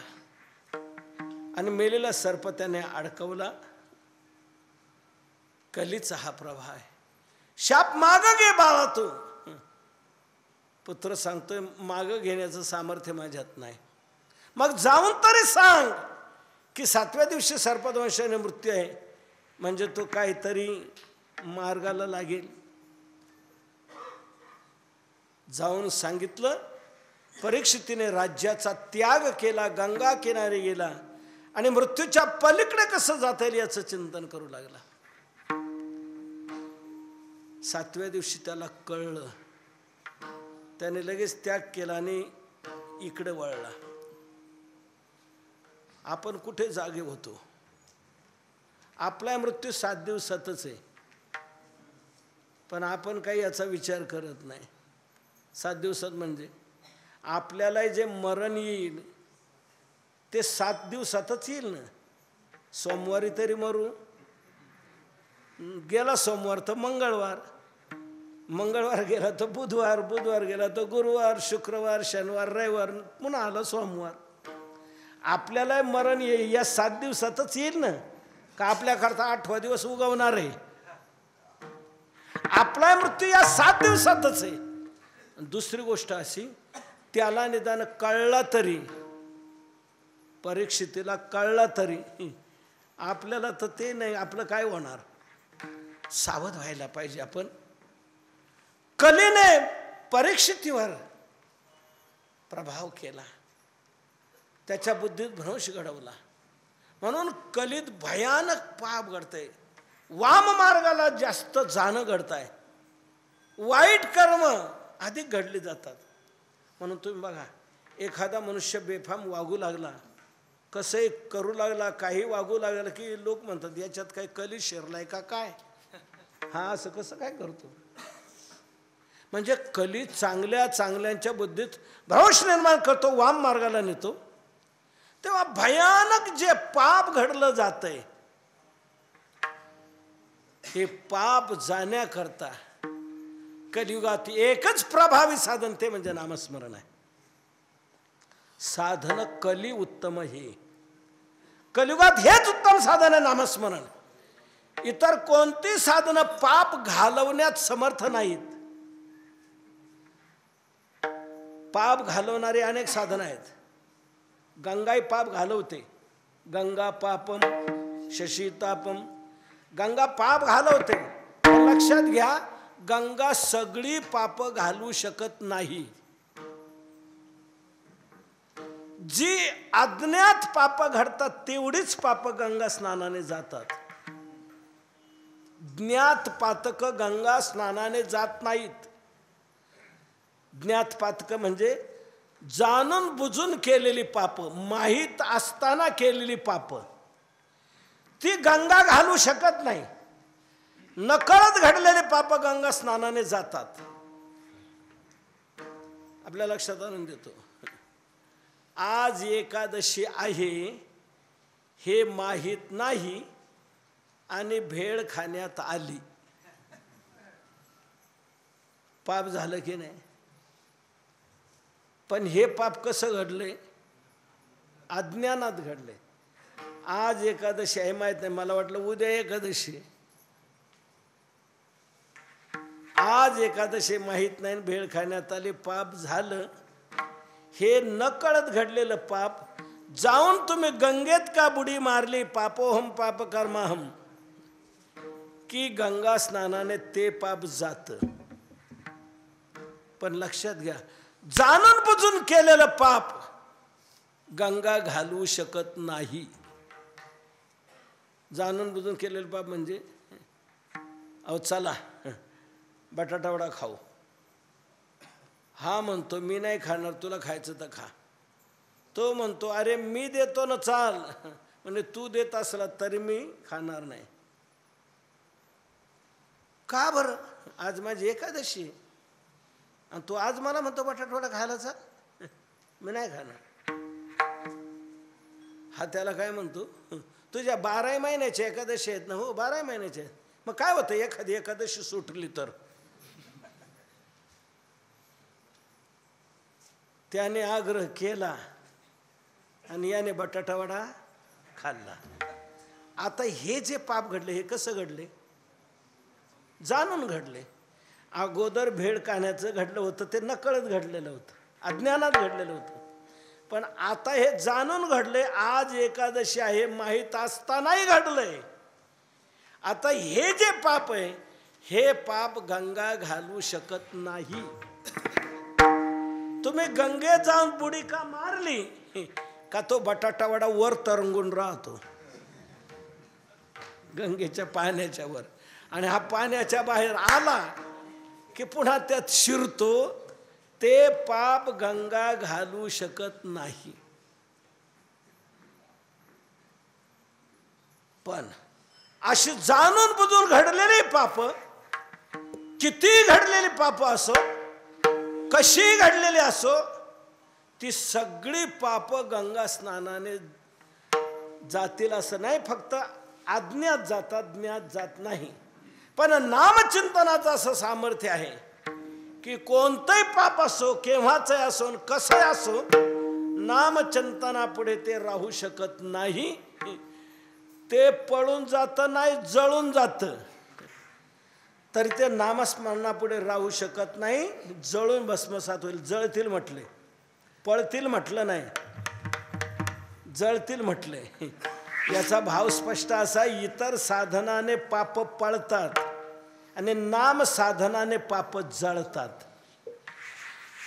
आणि मेलेला सर्प त्याने अडकवला. कलीचा हा प्रभाव आहे. शाप माग घे बाळा तू. पुत्र सांगतोय माग घेण्याचं सामर्थ्य माझ्यात नाही. मग जाऊन तरी सांग की 7व्या दिवशी सर्पदंशाने मृत्यू आहे, म्हणजे तो काहीतरी मार्गाला लागेल. जाऊन सांगितलं. परीक्षितीने राज्याचा त्याग केला, गंगा किनारी गेला आणि मृत्यूच्या पलीकडे कसं जाता येईल याचं चिंतन करू लागला. 7व्या दिवशी त्याला कळलं. त्याने लगेच त्याग केला आणि इकडे वळला. आपण कुठे जागे होतो? आपला मृत्यू 7 दिवसातच आहे, पण आपण काही याचा विचार करत नाही. 7 दिवसात म्हणजे आपल्याला जे मरण येईल ते 7 दिवसातच येईल ना. सोमवारी तरी मरू. गेला सोमवार तर मंगळवार, मंगळवार गेला तर बुधवार, बुधवार गेला तर गुरुवार, शुक्रवार, शनिवार, रविवार, पुन्हा आलं सोमवार. आपल्याला मरण येईल या 7 दिवसातच येईल ना, का आपल्याकरता 8वा दिवस उगवणार आहे? आपला मृत्यू या 7 दिवसातच आहे. दुसरी गोष्ट अशी, त्याला निदान कळला तरी, परीक्षितीला कळला तरी, आपल्याला तर ते नाही. आपलं काय होणार? सावध व्हायला पाहिजे आपण. कलीने परीक्षितीवर प्रभाव केला, त्याच्या बुद्धीत भ्रंश घडवला, म्हणून कलीत भयानक पाप घडतंय. वाम मार्गाला जास्त जाणं घडतंय. वाईट कर्म अधिक घडली जातात. म्हणून तुम्ही बघा, एखादा मनुष्य बेफाम वागू लागला, कसंही करू लागला, काही वागू लागला की लोक म्हणतात याच्यात काही कली शिरलाय का काय? हा असं कसं काय करतो? म्हणजे कली चांगल्या चांगल्यांच्या बुद्धीत भ्रंश निर्माण करतो, वाम मार्गाला नेतो. तेव्हा भयानक जे पाप घडलं जातंय, हे पाप जाण्याकरता कलियुगात एकच प्रभावी साधन, ते म्हणजे नामस्मरण आहे. साधन कली उत्तम हे. कलियुगात हेच उत्तम साधन आहे नामस्मरण. इतर कोणती साधनं पाप घालवण्यात समर्थ नाहीत. पाप घालवणारी अनेक साधनं आहेत. गंगाई पाप घालवते. गंगा पापम शशीतापम. गंगा पाप घालवते. लक्षात घ्या, गंगा सगळी पाप घालवू शकत नाही. जी अज्ञात पाप घडतात तेवढीच पाप गंगा स्नानाने जातात. ज्ञात पातक गंगा स्नानाने जात नाहीत. ज्ञात पातक म्हणजे जाणून बुजून केलेली पाप, माहीत असताना केलेली पाप, ती गंगा घालू शकत नाही. नकळत घडलेले पाप गंगा स्नानाने जातात. आपल्या लक्षात आणून देतो. आज एकादशी आहे हे माहीत नाही आणि भेळ खाण्यात आली, पाप झालं की नाही? पण हे पाप कसं घडले? अज्ञानात घडले. आज एकादशी आहे माहीत नाही, मला वाटलं उद्या एकादशी. आज एकादशी माहीत नाही, भेळ खाण्यात आली, पाप झालं. हे नकळत घडलेलं पाप जाऊन तुम्ही गंगेत का बुडी मारली, पापोहम पाप कर्माहम, की गंगा स्नानाने ते पाप जात. पण लक्षात घ्या, जाणून बुजून केलेलं पाप गंगा घालवू शकत नाही. जाणून बुजून केलेलं पाप म्हणजे, अहो चला बटाटा वडा खाऊ, हा म्हणतो मी नाही खाणार, तुला खायचं तर खा. तो म्हणतो अरे मी देतो ना, चाल. म्हणजे तू देत असला तरी मी खाणार नाही. का बरं? आज माझी एकादशी आणि तू आज मला म्हणतो बटाटा वडा खायला चाल, मी नाही खाणार. हा त्याला काय म्हणतो, तुझ्या 12 महिन्याच्या एकादशी आहेत ना? हो 12 महिन्याच्या आहेत. मग काय होतं एखादी एकादशी सुटली तर? त्याने आग्रह केला आणि याने बटाटा वडा खाल्ला. आता हे जे पाप घडले हे कसं घडले? जाणून घडले. अगोदर भेळ खाण्याचं घडलं होतं ते नकळत घडलेलं होतं, अज्ञानात घडलेलं होतं. पण आता हे जाणून घडले. आज एकादशी आहे माहीत असतानाही घडलंय. आता हे जे पाप आहे हे पाप गंगा घालू शकत नाही. तुम्ही गंगेत जाऊन बुडी का मारली का तो बटाटा वडा वर तरंगून राहतो गंगेच्या पाण्याच्या वर, आणि हा पाण्याच्या बाहेर आला की पुन्हा त्यात शिरतो. ते पाप गंगा घालू शकत नाही. पण अशी जाणून बुजून घडलेली पाप, किती घडलेली पाप असो, कशी घडलेली असो, ती सगळी पाप गंगा स्नानाने जातील असं नाही. फक्त अज्ञात जातात, ज्ञात जात नाही. पण नामचिंतनाचं असं सामर्थ्य आहे की कोणतंही पाप असो, केव्हाच असो, कसं असो, नामचिंतनापुढे ते राहू शकत नाही. ते पळून जातं नाही, जळून जातं. तरी ते नामस्मरणापुढे राहू शकत नाही, जळून भस्मसात होईल. जळतील म्हटले, पळतील म्हटलं नाही, जळतील म्हटले. याचा भाव स्पष्ट असा, इतर साधनाने पाप पळतात आणि नाम साधनाने पाप जळतात.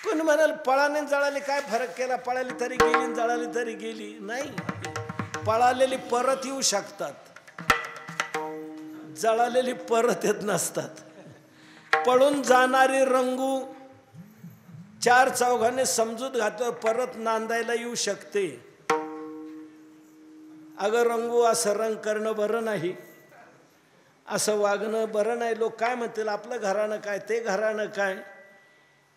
कोणी म्हणाल पळाने जळाली काय फरक केला? पळाली तरी गेली, जळाली तरी गेली. नाही, पळालेली परत येऊ शकतात, जळालेली परत येत नसतात. पळून जाणारी रंगू 4 चौघाने समजूत घातल्यावर परत नांदायला येऊ शकते. अगं रंगू, असं रंग करणं बरं नाही, असं वागणं बरं नाही. लोक काय म्हणतील, आपलं घराणं काय, ते घराणं काय,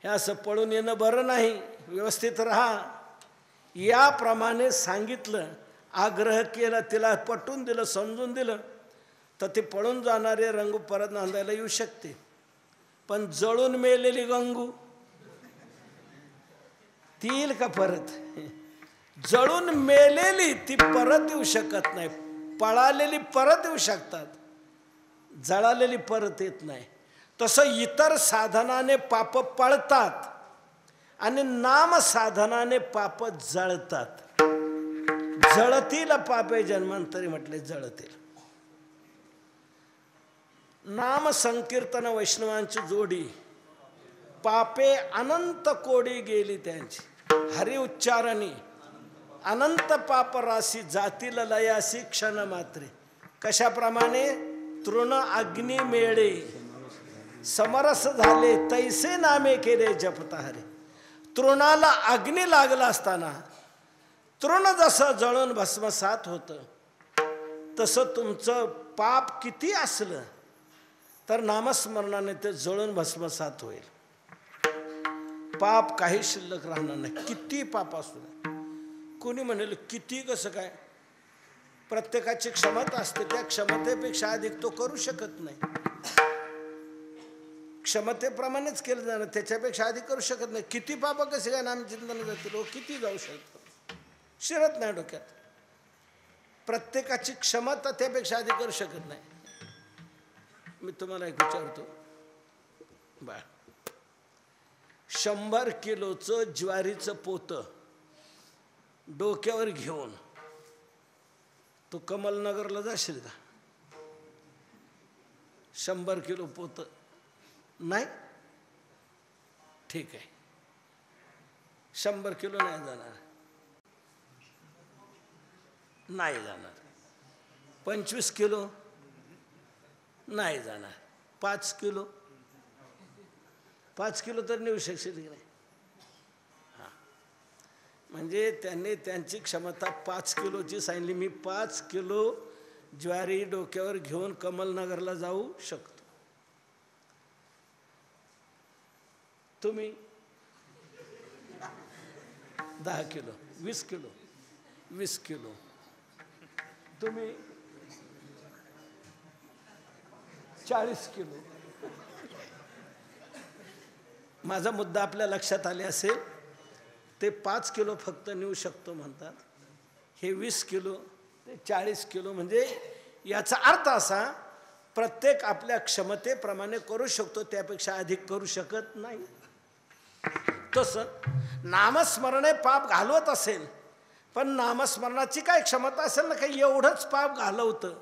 हे असं पळून येणं बरं नाही, व्यवस्थित राहा. याप्रमाणे सांगितलं, आग्रह केला, तिला पटवून दिलं, समजून दिलं, तर ते पळून जाणारे रंगू परत नांदायला येऊ शकते. पण जळून मेलेली गंगू ती येईल का परत? जळून मेलेली ती परत येऊ शकत नाही. पळालेली परत येऊ शकतात, जळालेली परत येत नाही. तसं इतर साधनाने पाप पळतात आणि नाम साधनाने पाप जळतात. जळतील पापे जन्मांतरी म्हटले, जळतील. नाम संकीर्तन वैष्णवांची जोडी, पापे अनंत कोडी गेली त्यांची. हरि उच्चारणी अनंत पाप राशी जातील लयासी क्षण मात्रे. कशाप्रमाणे? तृण अग्नी मेळे समरस झाले तैसे नामे केले जपता हरे. तृणाला अग्नी लागला असताना तृण जसं जळून भस्मसात होतं, तसं तुमचं पाप किती असलं तर नामस्मरणाने ते जळून भस्मसात होईल. पाप काही शिल्लक राहणार नाही, किती पाप असू दे. कोणी म्हणेल किती कसं काय? प्रत्येकाची क्षमता असते, त्या क्षमतेपेक्षा अधिक तो करू शकत नाही. क्षमतेप्रमाणेच केलं जाणं, त्याच्यापेक्षा अधिक करू शकत नाही. किती पाप कसे काय नामचिंतन जातील, किती जाऊ शकतो, शिरत नाही डोक्यात. प्रत्येकाची क्षमता त्यापेक्षा अधिक करू शकत नाही. मी तुम्हाला एक विचारतो, बा 100 किलोचं ज्वारीचं पोतं डोक्यावर घेऊन तू कमलनगरला जाशील का? 100 किलो पोतं नाही? ठीक आहे, 100 किलो नाही जाणार, नाही जाणार. 25 किलो नाही जाणार. 5 किलो, 5 किलो तर नेऊ शकशील की नाही? हां, म्हणजे त्यांनी त्यांची क्षमता 5 किलोची सांगितली. मी 5 किलो ज्वारी डोक्यावर घेऊन कमलनगरला जाऊ शकतो. तुम्ही 10 किलो, 20 किलो, 20 किलो, तुम्ही 40 किलो. माझा मुद्दा आपल्या लक्षात आले असेल. ते 5 किलो फक्त नेऊ शकतो म्हणतात, हे 20 किलो ते 40 किलो. म्हणजे याचा अर्थ असा, प्रत्येक आपल्या क्षमतेप्रमाणे करू शकतो, त्यापेक्षा अधिक करू शकत नाही. तसं नामस्मरणे पाप घालवत असेल, पण नामस्मरणाची काय क्षमता असेल ना, काही एवढंच पाप घालवतं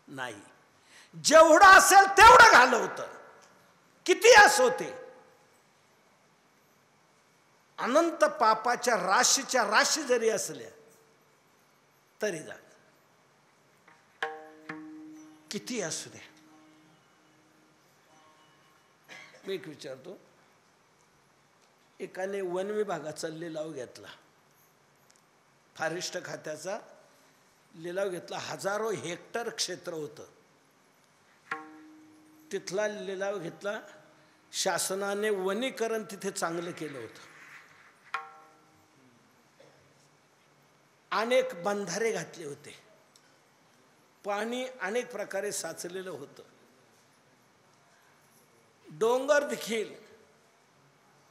नाही. जेवढं असेल तेवढं घालवतं, किती असो ते. अनंत पापाच्या राशीच्या राशी जरी असल्या तरी जा, किती असू द्या. मी एक विचारतो, एकाने वन विभागाचा लिलाव घेतला, फॉरेस्ट खात्याचा लिलाव घेतला. 1000 हेक्टर क्षेत्र होतं, तिथला लिलाव घेतला. शासनाने वनीकरण तिथे चांगलं केलं होतं. अनेक बंधारे घातले होते, पाणी अनेक प्रकारे साचलेलं होतं. डोंगर देखील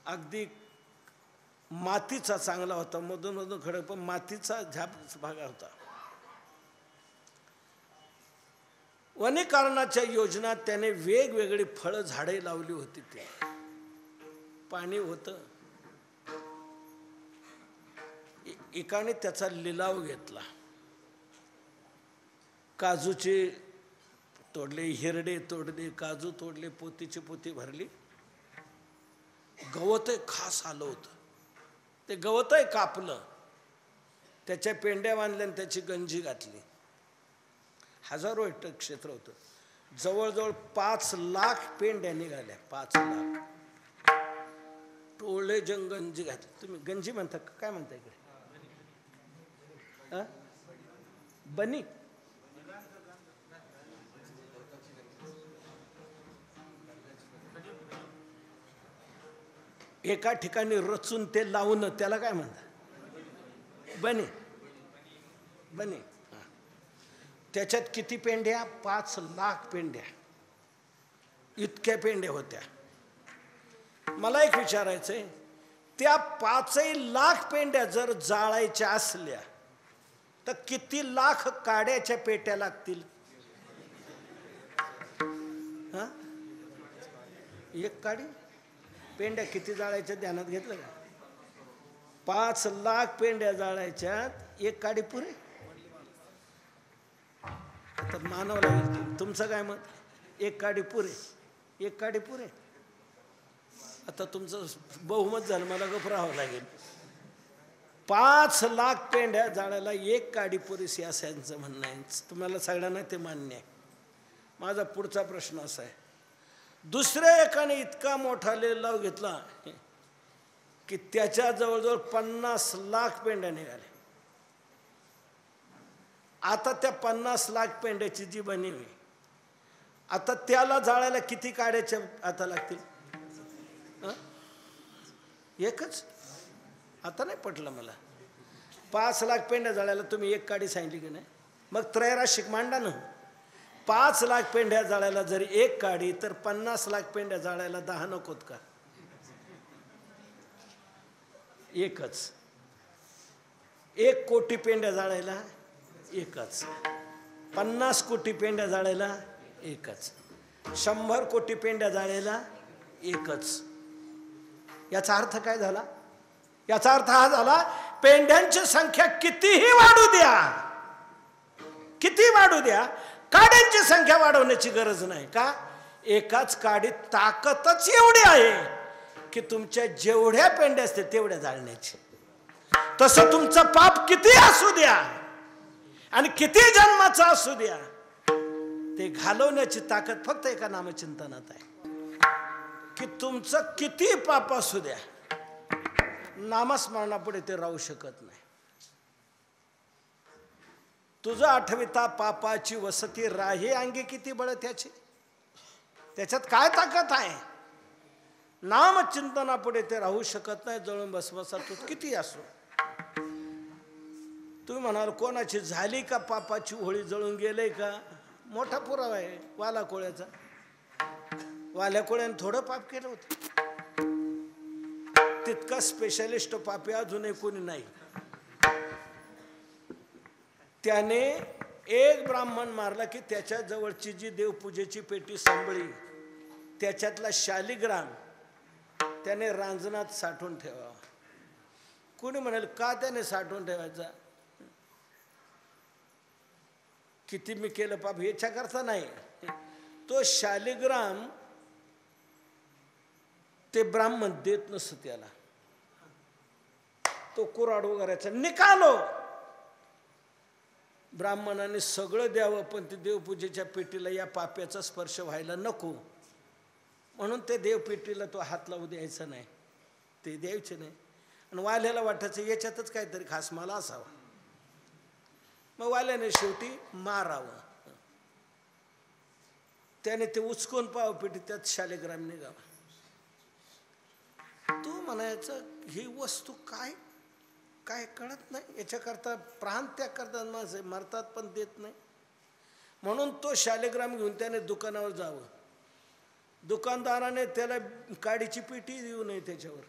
अगदी मातीचा चांगला होता, मधून मधून खडक, पण मातीचा झाप भाग होता. वनीकरणाच्या योजनात त्याने वेगवेगळी फळं झाडे लावली होती. ते पाणी होतं. एकाने त्याचा लिलाव घेतला. काजूचे तोडले, हिरडे तोडले, काजू तोडले, पोतीची पोती भरली. गवतही खास आलं होतं, ते गवतही कापलं, त्याच्या पेंड्या बांधल्या आणि त्याची गंजी घातली. 1000 हेक्टर क्षेत्र होतं. जवळजवळ 5 लाख पेंड्या निघाल्या. 5 लाख टोळे गंजी घातली. तुम्ही गंजी म्हणता का, काय म्हणता इकडे? बनी. एका ठिकाणी रचून ते लावणं, त्याला काय म्हणतात? बनी. बनी. त्याच्यात किती पेंड्या? 5 लाख पेंड्या. इतक्या पेंड्या होत्या. मला एक विचारायचंय, त्या 5,00,000 पेंड्या जर जाळायच्या असल्या तर किती लाख काड्याच्या पेट्या लागतील? हा, एक काडी पेंड्या किती जाळायच्या ध्यानात घेतलं का? 5,00,000 पेंड्या जाळायच्यात, एक काडी पुरे? आता मानव लागेल तुमचं काय मत? एक काडी पुरे? एक काडी पुरे? आता तुमचं बहुमत झालं, मला गप्प राहावं लागेल. 5,00,000 पेंड्या जाळायला एक काडी पुरेशी असं यांचं म्हणणं आहे. तुम्हाला सगळ्यांना ते मान्य आहे. माझा पुढचा प्रश्न असा आहे, दुसऱ्या एकाने इतका मोठा लिलाव घेतला की त्याच्या जवळजवळ 50,00,000 पेंड्या निघाल्या. आता त्या 50,00,000 पेंड्याची जी बनवी, आता त्याला जाळायला किती काड्याच्या आता लागतील? एकच? आता नाही पटलं मला. 5,00,000 पेंड्या जाळायला तुम्ही एक काडी सांगितली की नाही? मग त्रैराशिक मांडा ना. 5,00,000 पेंड्या जाळायला जरी एक काडी, तर 50,00,000 पेंड्या जाळायला 10 नकोत का? एकच. 1 कोटी पेंड्या जाळायला एकच. 50 कोटी पेंड्या जाळायला एकच. 100 कोटी पेंड्या जाळायला एकच. याचा अर्थ काय झाला? याचा अर्थ हा झाला, पेंड्यांची संख्या कितीही वाढू द्या, किती वाढू द्या, काड्यांची संख्या वाढवण्याची गरज नाही. का? एकाच काडीत ताकदच एवढी आहे की तुमच्या जेवढ्या पेंड्या असतील तेवढ्या जाळण्याची. तसं तुमचं पाप किती असू द्या आणि किती जन्माचं असू द्या, ते घालवण्याची ताकद फक्त एका नामचिंतनात आहे. की तुमचं किती पाप असू द्या, नामस्मरणापुढे ते राहू शकत नाही. तुझं आठविता पापाची वसती राही अंगी किती बळ त्याची. त्याच्यात काय ताकद आहे? नामचिंतनापुढे ते राहू शकत नाही. जळून भस्मसात तू किती असो. तुम्ही म्हणाल कोणाची झाली का पापाची होळी, जळून गेले का? मोठा पुरावा आहे वाला कोळ्याचा. वाल्या कोळ्याने थोडं पाप केलं होतं. तितका स्पेशलिस्ट पापी अजूनही कोणी नाही. त्याने एक ब्राह्मण मारला की त्याच्या जवळची जी देवपूजेची पेटी सांभाळी, त्याच्यातला शालिग्राम त्याने रांजणात साठवून ठेवावा. कोणी म्हणाल का त्याने साठवून ठेवायचा? किती मी केलं पाप याच्याकरता नाही. तो शालिग्राम ते ब्राह्मण देत नसत त्याला. तो कुऱ्हाड वगैरेचा निकालो. ब्राह्मणाने सगळं द्यावं पण ते देवपूजेच्या पेटीला या पाप्याचा स्पर्श व्हायला नको म्हणून ते देवपेटीला तो हात लावू द्यायचा नाही, ते द्यायचे नाही. आणि वाल्याला वाटायचं याच्यातच काहीतरी खास मला असावं. मग वाल्याने शेवटी मारावं. त्याने ते उचकून पाव पेटी, त्यात शालिग्राम निघावा. तू म्हणायचं ही वस्तू काय काय कळत नाही. याच्याकरता प्राण त्याग करतात माणसं, मरतात पण देत नाही. म्हणून तो शालिग्राम घेऊन त्याने दुकानावर जावं. दुकानदाराने त्याला काडीची पेटी देऊ नये त्याच्यावर.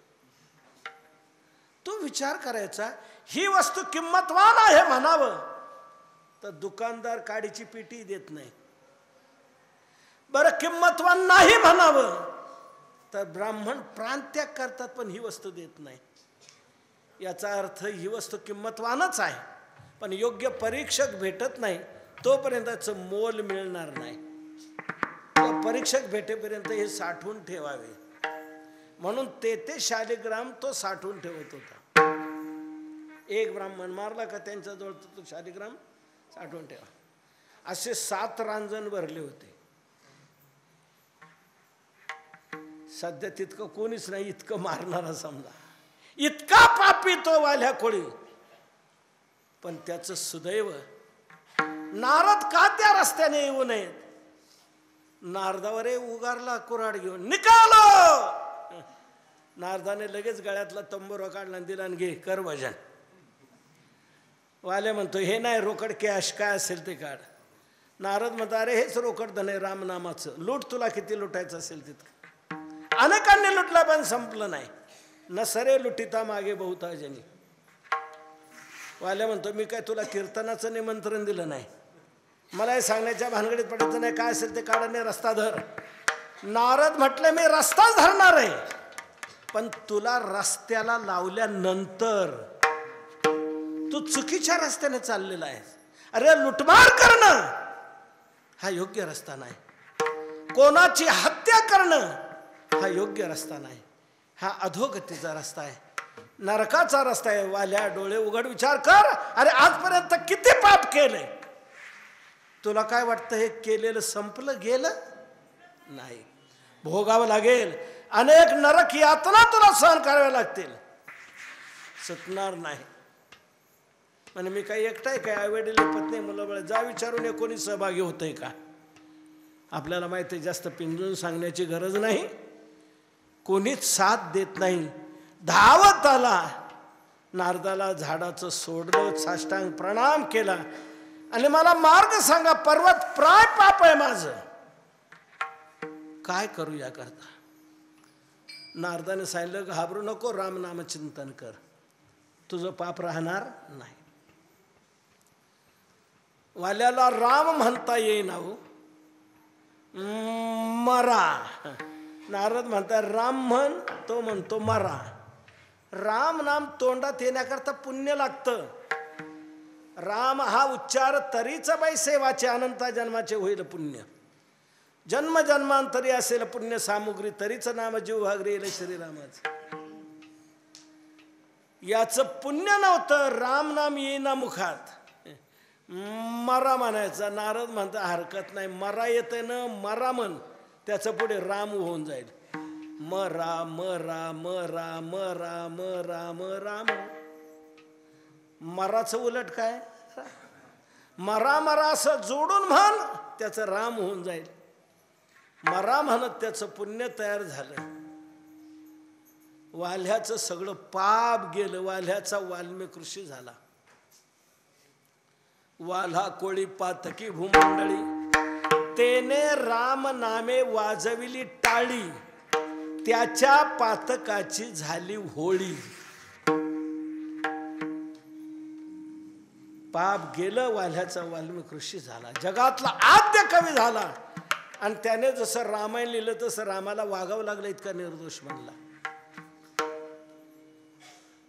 तो विचार करायचा ही वस्तू किंमतवान आहे म्हणावं, तर दुकानदार काडीची पेटी देत नाही. बरं किंमतवान नाही म्हणावं तर ब्राह्मण प्राणत्याग करतात पण ही वस्तू देत नाही. याचा अर्थ ही वस्तू किंमतवानच आहे पण योग्य परीक्षक भेटत नाही तोपर्यंत त्याचं मोल मिळणार नाही. परीक्षक भेटेपर्यंत हे साठवून ठेवावे. म्हणून ते शालिग्राम तो साठवून ठेवत होता. एक ब्राह्मण मारला का त्यांच्याजवळ तो शालिग्राम साठवून ठेवा. असे 7 रांजण भरले होते. सध्या तितकं कोणीच नाही इतकं मारणारा समजा. इतका पापी तो वाल्या कोळी. पण त्याचं सुदैव नारद का त्या रस्त्याने येऊ नयेत. नारदावर उगारला कुऱ्हाड घेऊन निकालो. नारदाने लगेच गळ्यातला तंबोरा काढला आणि दिला, घे कर भजन. वाले म्हणतो हे नाही रोकड कॅश काय असेल ते काढ. नारद म्हणतो अरे हेच रोकड धन आहे रामनामाचं, लूट तुला किती लुटायचं असेल तितकं. अनेकांनी लुटला पण संपलं नाही. नसरे लुटिता मागे बहुता जनी. वाल्या म्हणतो मी काय तुला कीर्तनाचं निमंत्रण दिलं नाही, मला हे सांगण्याच्या भानगडीत पडायचं नाही, काय असेल ते काढणे रस्ता धर. नारद म्हटले मी रस्ताच धरणार आहे, पण तुला रस्त्याला लावल्यानंतर तू चुकीच्या रस्त्याने चाललेला आहेस. अरे लुटमार करणं हा योग्य रस्ता नाही, कोणाची हत्या करणं हा योग्य रस्ता नाही, हा अधोगतीचा रस्ता आहे, नरकाचा रस्ता आहे. वाल्या डोळे उघड विचार कर. अरे आजपर्यंत किती पाप केले, तुला काय वाटतं हे केलेलं संपलं गेलं? नाही, भोगावं लागेल. अनेक नरक यातना तुला सहन कराव्या लागतील, सुटणार नाही. म्हणजे मी काही एकटाय काय, आईवडील पत्नी मुलं बळ जा विचारून ये कोणी सहभागी होतंय का. आपल्याला माहिती आहे जास्त पिंजून सांगण्याची गरज नाही, कोणीच साथ देत नाही. धावत आला, नारदाला झाडाचं सोडलं, साष्टांग प्रणाम केला आणि मला मार्ग सांगा, पर्वत प्राय पाप आहे माझं, काय करू याकरता. नारदाने सांगितलं घाबरू नको, राम नाम चिंतन कर, तुझं पाप राहणार नाही. वाल्याला राम म्हणता येईना हो, मरा. नारद म्हणतात राम म्हण, तो म्हणतो मरा. राम नाम तोंडात येण्याकरता पुण्य लागतं. राम हा उच्चार तरीच बाई सेवाचे अनंता जन्माचे होईल पुण्य. जन्म जन्मांतरी असेल पुण्य सामुग्री, तरीच नाम जीव भागरी येईल श्रीरामाचं. याचं पुण्य नव्हतं, राम नाम येईना मुखात, मरा म्हणायचा. नारद म्हणता हरकत नाही, मरा येते ना, मरा म्हण, त्याचं पुढे राम होऊन जाईल. मरा मरा मरा मरा मरा मरा. मराचं उलट काय, मरा मरा असं जोडून म्हण, त्याचं राम होऊन जाईल. मरा म्हणत त्याचं पुण्य तयार झालं. वाल्ह्याचं सगळं पाप गेलं, वाल्ह्याचा वाल्मिक ऋषी झाला. वाल्हा कोळी पातकी भूमंडळी, तेने राम नामे वाजविली टाळी, त्याच्या पातकाची झाली होळी. पाप गेलं, वाल्ह्याचा वाल्मिक ऋषी झाला, जगातला आद्य कवी झाला. आणि त्याने जसं रामायण लिहिलं तसं रामाला वागावं लागलं, इतका निर्दोष म्हणला.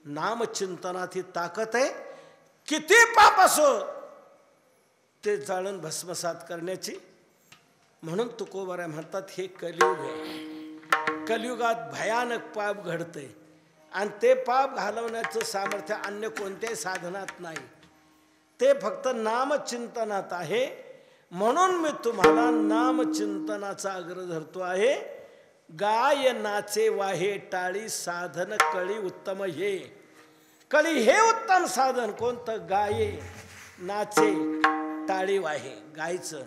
नामचिंतनात ही ताकद आहे, किती पाप असो ते जाळून भस्मसात करण्याची. म्हणून तुकोबाराय म्हणतात हे कलियुग आहे, कलियुगात भयानक पाप घडते आणि ते पाप घालवण्याचं सामर्थ्य अन्य कोणत्याही साधनात नाही, ते फक्त नामचिंतनात आहे. म्हणून मी तुम्हाला नामचिंतनाचा आग्रह धरतो आहे. गाय नाचे वाहे टाळी, साधन कळी उत्तम हे. कळी हे उत्तम साधन कोणतं, गाये नाचे टाळी वाहे. गायचं,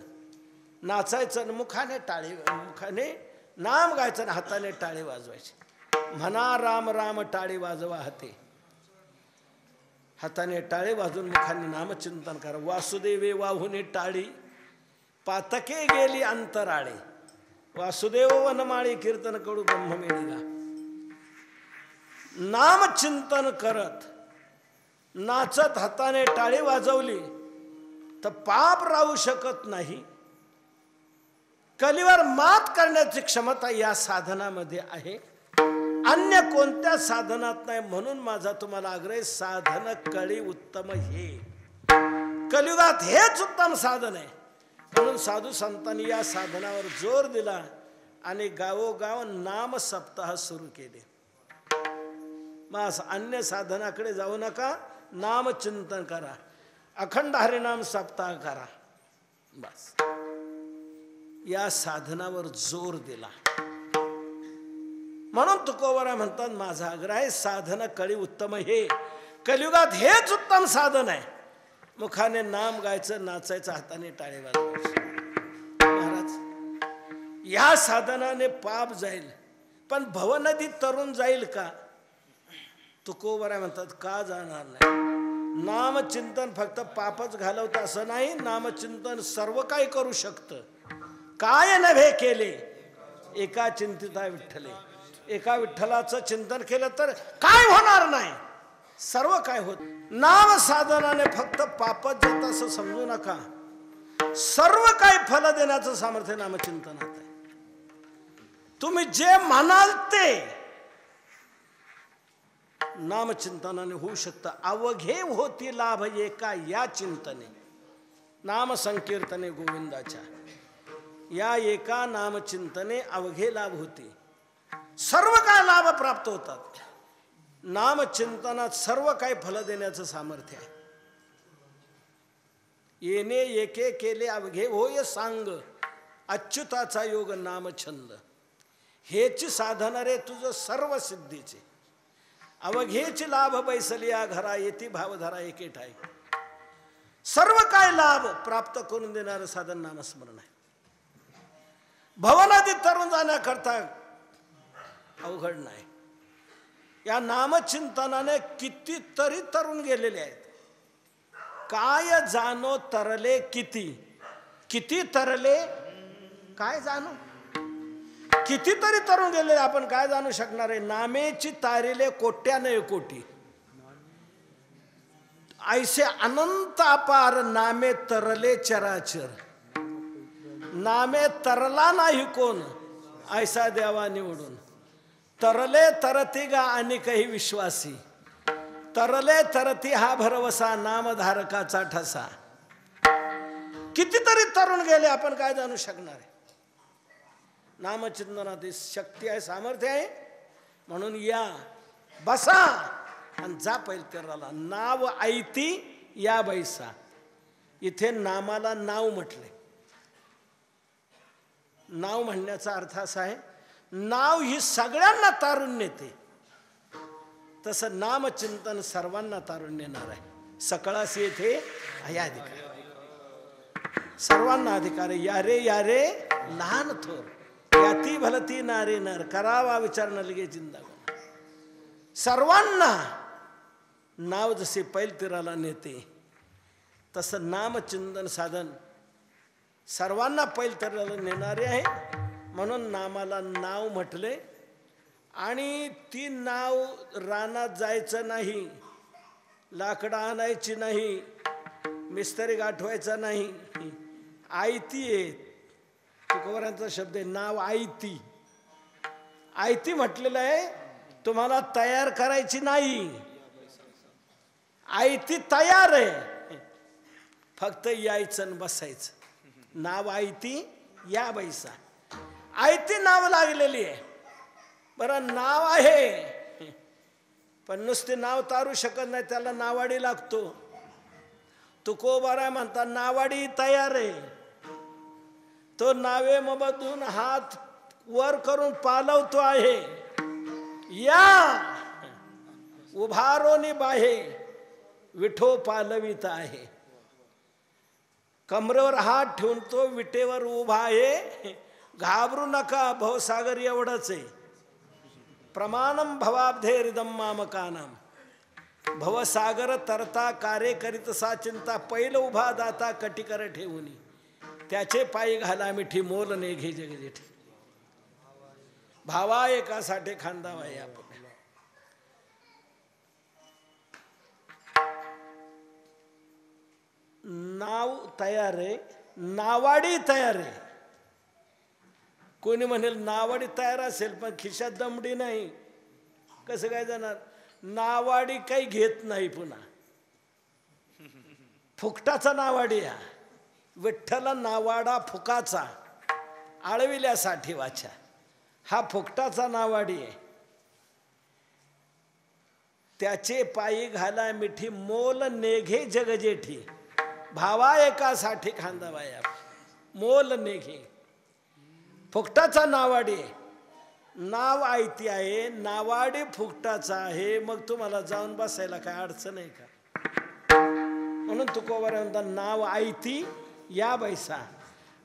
नाचायचं, मुखाने टाळी, मुखाने नाम गायचं, हाताने टाळी वाजवायचे. म्हणा राम राम टाळी वाजवा हाते, हाताने टाळी वाजून मुखाने नामचिंतन करा. वासुदेवे वाहुने टाळी, पातके गेली अंतराळे, वासुदेव वनमाळी कीर्तन कडू ब्रह्ममेळीला. नामचिंतन करत नाचत हाताने टाळी वाजवली तर पाप राहू शकत नाही. कलीवर मात करण्याची क्षमता या साधनामध्ये आहे, अन्य कोणत्या साधनात नाही. म्हणून माझा तुम्हाला आग्रह, साधन कळी उत्तम हे. कलियुगात हेच उत्तम साधन आहे. म्हणून साधू संतांनी या साधनावर जोर दिला आणि गावोगाव नाम सप्ताह सुरू केले. मग अन्य साधनाकडे जाऊ नका, नामचिंतन करा, अखंड हरिनाम सप्ताह करा. बस या साधनावर जोर दिला. म्हणून तुकोबाराय म्हणतात माझा आग्रह आहे, साधन कळी उत्तम हे. कलियुगात हेच उत्तम साधन आहे. मुखाने नाम गायचं, नाचायचं, हाताने टाळे वाजवायचे. महाराज या साधनाने पाप जाईल, पण भवनदी तरुण जाईल का? तुकोबाराय म्हणतात का जाणार नाही. नामचिंतन फक्त पापच घालवतं असं नाही, नामचिंतन सर्व काही करू शकतं. काय नव्हे केले एका चिंतिता विठ्ठले. एका विठ्ठलाचं चिंतन केलं तर काय होणार नाही, सर्व काय होत. नाम साधनाने फक्त पापच जात असं समजू नका. सर्व काही फल देण्याचं सामर्थ्य नामचिंतनात आहे. तुम्ही जे म्हणाल ते नामचिंतनाने होऊ शकतं. अवघे होती लाभ एका या चिंतने, नाम संकीर्तने गोविंदाच्या, या एका नामचिंतने अवघे लाभ होते. सर्व काय लाभ प्राप्त होतात. नामचिंतनात सर्व काही फल देण्याचं सामर्थ्य आहे. येणे एके केले अवघे होय सांग, अच्युताचा योग नामछंद. हेची साधन रे तुझं सर्व सिद्धीचे, अवघेची लाभ बैसलिया घरा येती भावधारा एके ठाई. सर्व काय लाभ प्राप्त करून देणारं साधन नामस्मरण आहे. भवनादी तरुण जाण्याकरता अवघड नाही. या नामचिंतनाने कितीतरी तरुण गेलेले आहेत. काय जाणो तरले किती, किती तरले काय जाणो, कितीतरी तरुण गेलेले. आपण काय जाणू शकणार आहे. नामेची तारिले कोट्याने कोटी, ऐसे अनंत अपार नामे तरले चराचर. नामे तरला नाही कोण ऐसा देवा निवडून. तरले तरती गा आणि काही विश्वासी, तरले तरती हा भरवसा नामधारकाचा ठसा. कितीतरी तरुण गेले, आपण काय जाणू शकणार आहे. नामचिंतनात शक्ती आहे, सामर्थ्य आहे. म्हणून या बसा आणि जा पैलतीराला. नाव ऐती या बैसा. इथे नामाला नाव म्हटले. नाव म्हणण्याचा अर्थ असा आहे, नाव ही सगळ्यांना तारून नेते. तसं नामचिंतन सर्वांना तारून नेणार आहे. सकळास येथे या अधिकार, सर्वांना अधिकार आहे. या रे लहान थोर, याती भलती नारे नर, करावा विचार न लगे जिंदागा. सर्वांना नाव जसे पैलतीराला नेते, तसं नामचिंतन साधन सर्वांना पैलतीराला नेणारे आहे. म्हणून नामाला नाव म्हटले. आणि ती नाव रानात जायचं नाही, लाकडं आणायची नाही, मिस्त्री गाठवायचा नाही. आयती आहे, तुकोबारांचा शब्द आहे नाव आयती. आयती म्हटलेलं आहे, तुम्हाला तयार करायची नाही. आयती तयार आहे, फक्त यायचं आणि बसायचं. नाव आयती या बैसा. आयती नाव लागलेली आहे. बरं नाव आहे, पण नुसते नाव तारू शकत नाही, त्याला नावाडी लागतो. तुकोबारा म्हणतात नावाडी तयार आहे. तो नावे मधून हात वर करून पालवतो आहे. या उभारोनी बाहे विठो पालवित आहे. कमरेवर हात ठेवून तो विटेवर उभा आहे. घाबरू नका, भवसागर एवढंच आहे. प्रमाणम भवाब्धे रिदम मामकानम. भवसागर तरता कार्य करीत सा चिंता. पहिलं उभा दाता कटिकर ठेवूनी, त्याचे पायी घाला मिठी मोल नेघे जगजेठी. भावा एकासाठी खांदावा. या नाव तयार आहे, नावाडी तयार आहे. कोणी म्हणेल नावाडी तयार असेल पण खिशात दमडी नाही, कसं काय जाणार. नावाडी काही घेत नाही. पुन्हा फुकटाचा नावाडी. हा विठ्ठल नावाडा फुकाचा, आळविल्यासाठी वाचा. हा फुकटाचा नावाडी आहे. त्याचे पायी घाला मिठी मोल नेघे जगजेठी. भावा एकासाठी खांदावाया मोल नेघे. फुकटाचा नावाडी आहे. नाव आयती आहे, नावाडी फुकटाचा आहे. मग तुम्हाला जाऊन बसायला काय अडचण आहे का. म्हणून तुकोबारा म्हणतात नाव आयती या बैसा.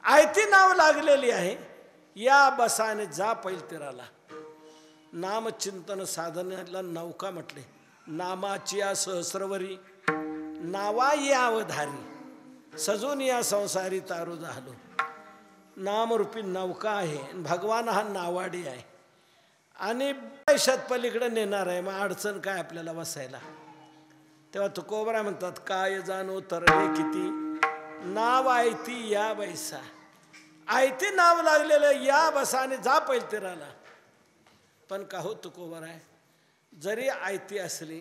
आयती नाव लागलेली आहे. या बसाने जा पैलतीराला. नामचिंतन साधनाला नौका म्हटले. नामाची या सहस्रवरी नावा या अवधारी. सजून या संसारी तारू झालो. नामरूपी नौका आहे. भगवान हा नावाडी आहे. आणि पैशात पलीकडे नेणार आहे, मग अडचण काय आपल्याला बसायला. तेव्हा तुकोबरा म्हणतात, काय जाणो तरले किती नाव आयती या बैसा. आयती नाव लागलेलं या बसा आणि जा पैलतीराला. पण का हो तुकोबरा आहे, जरी आयती असली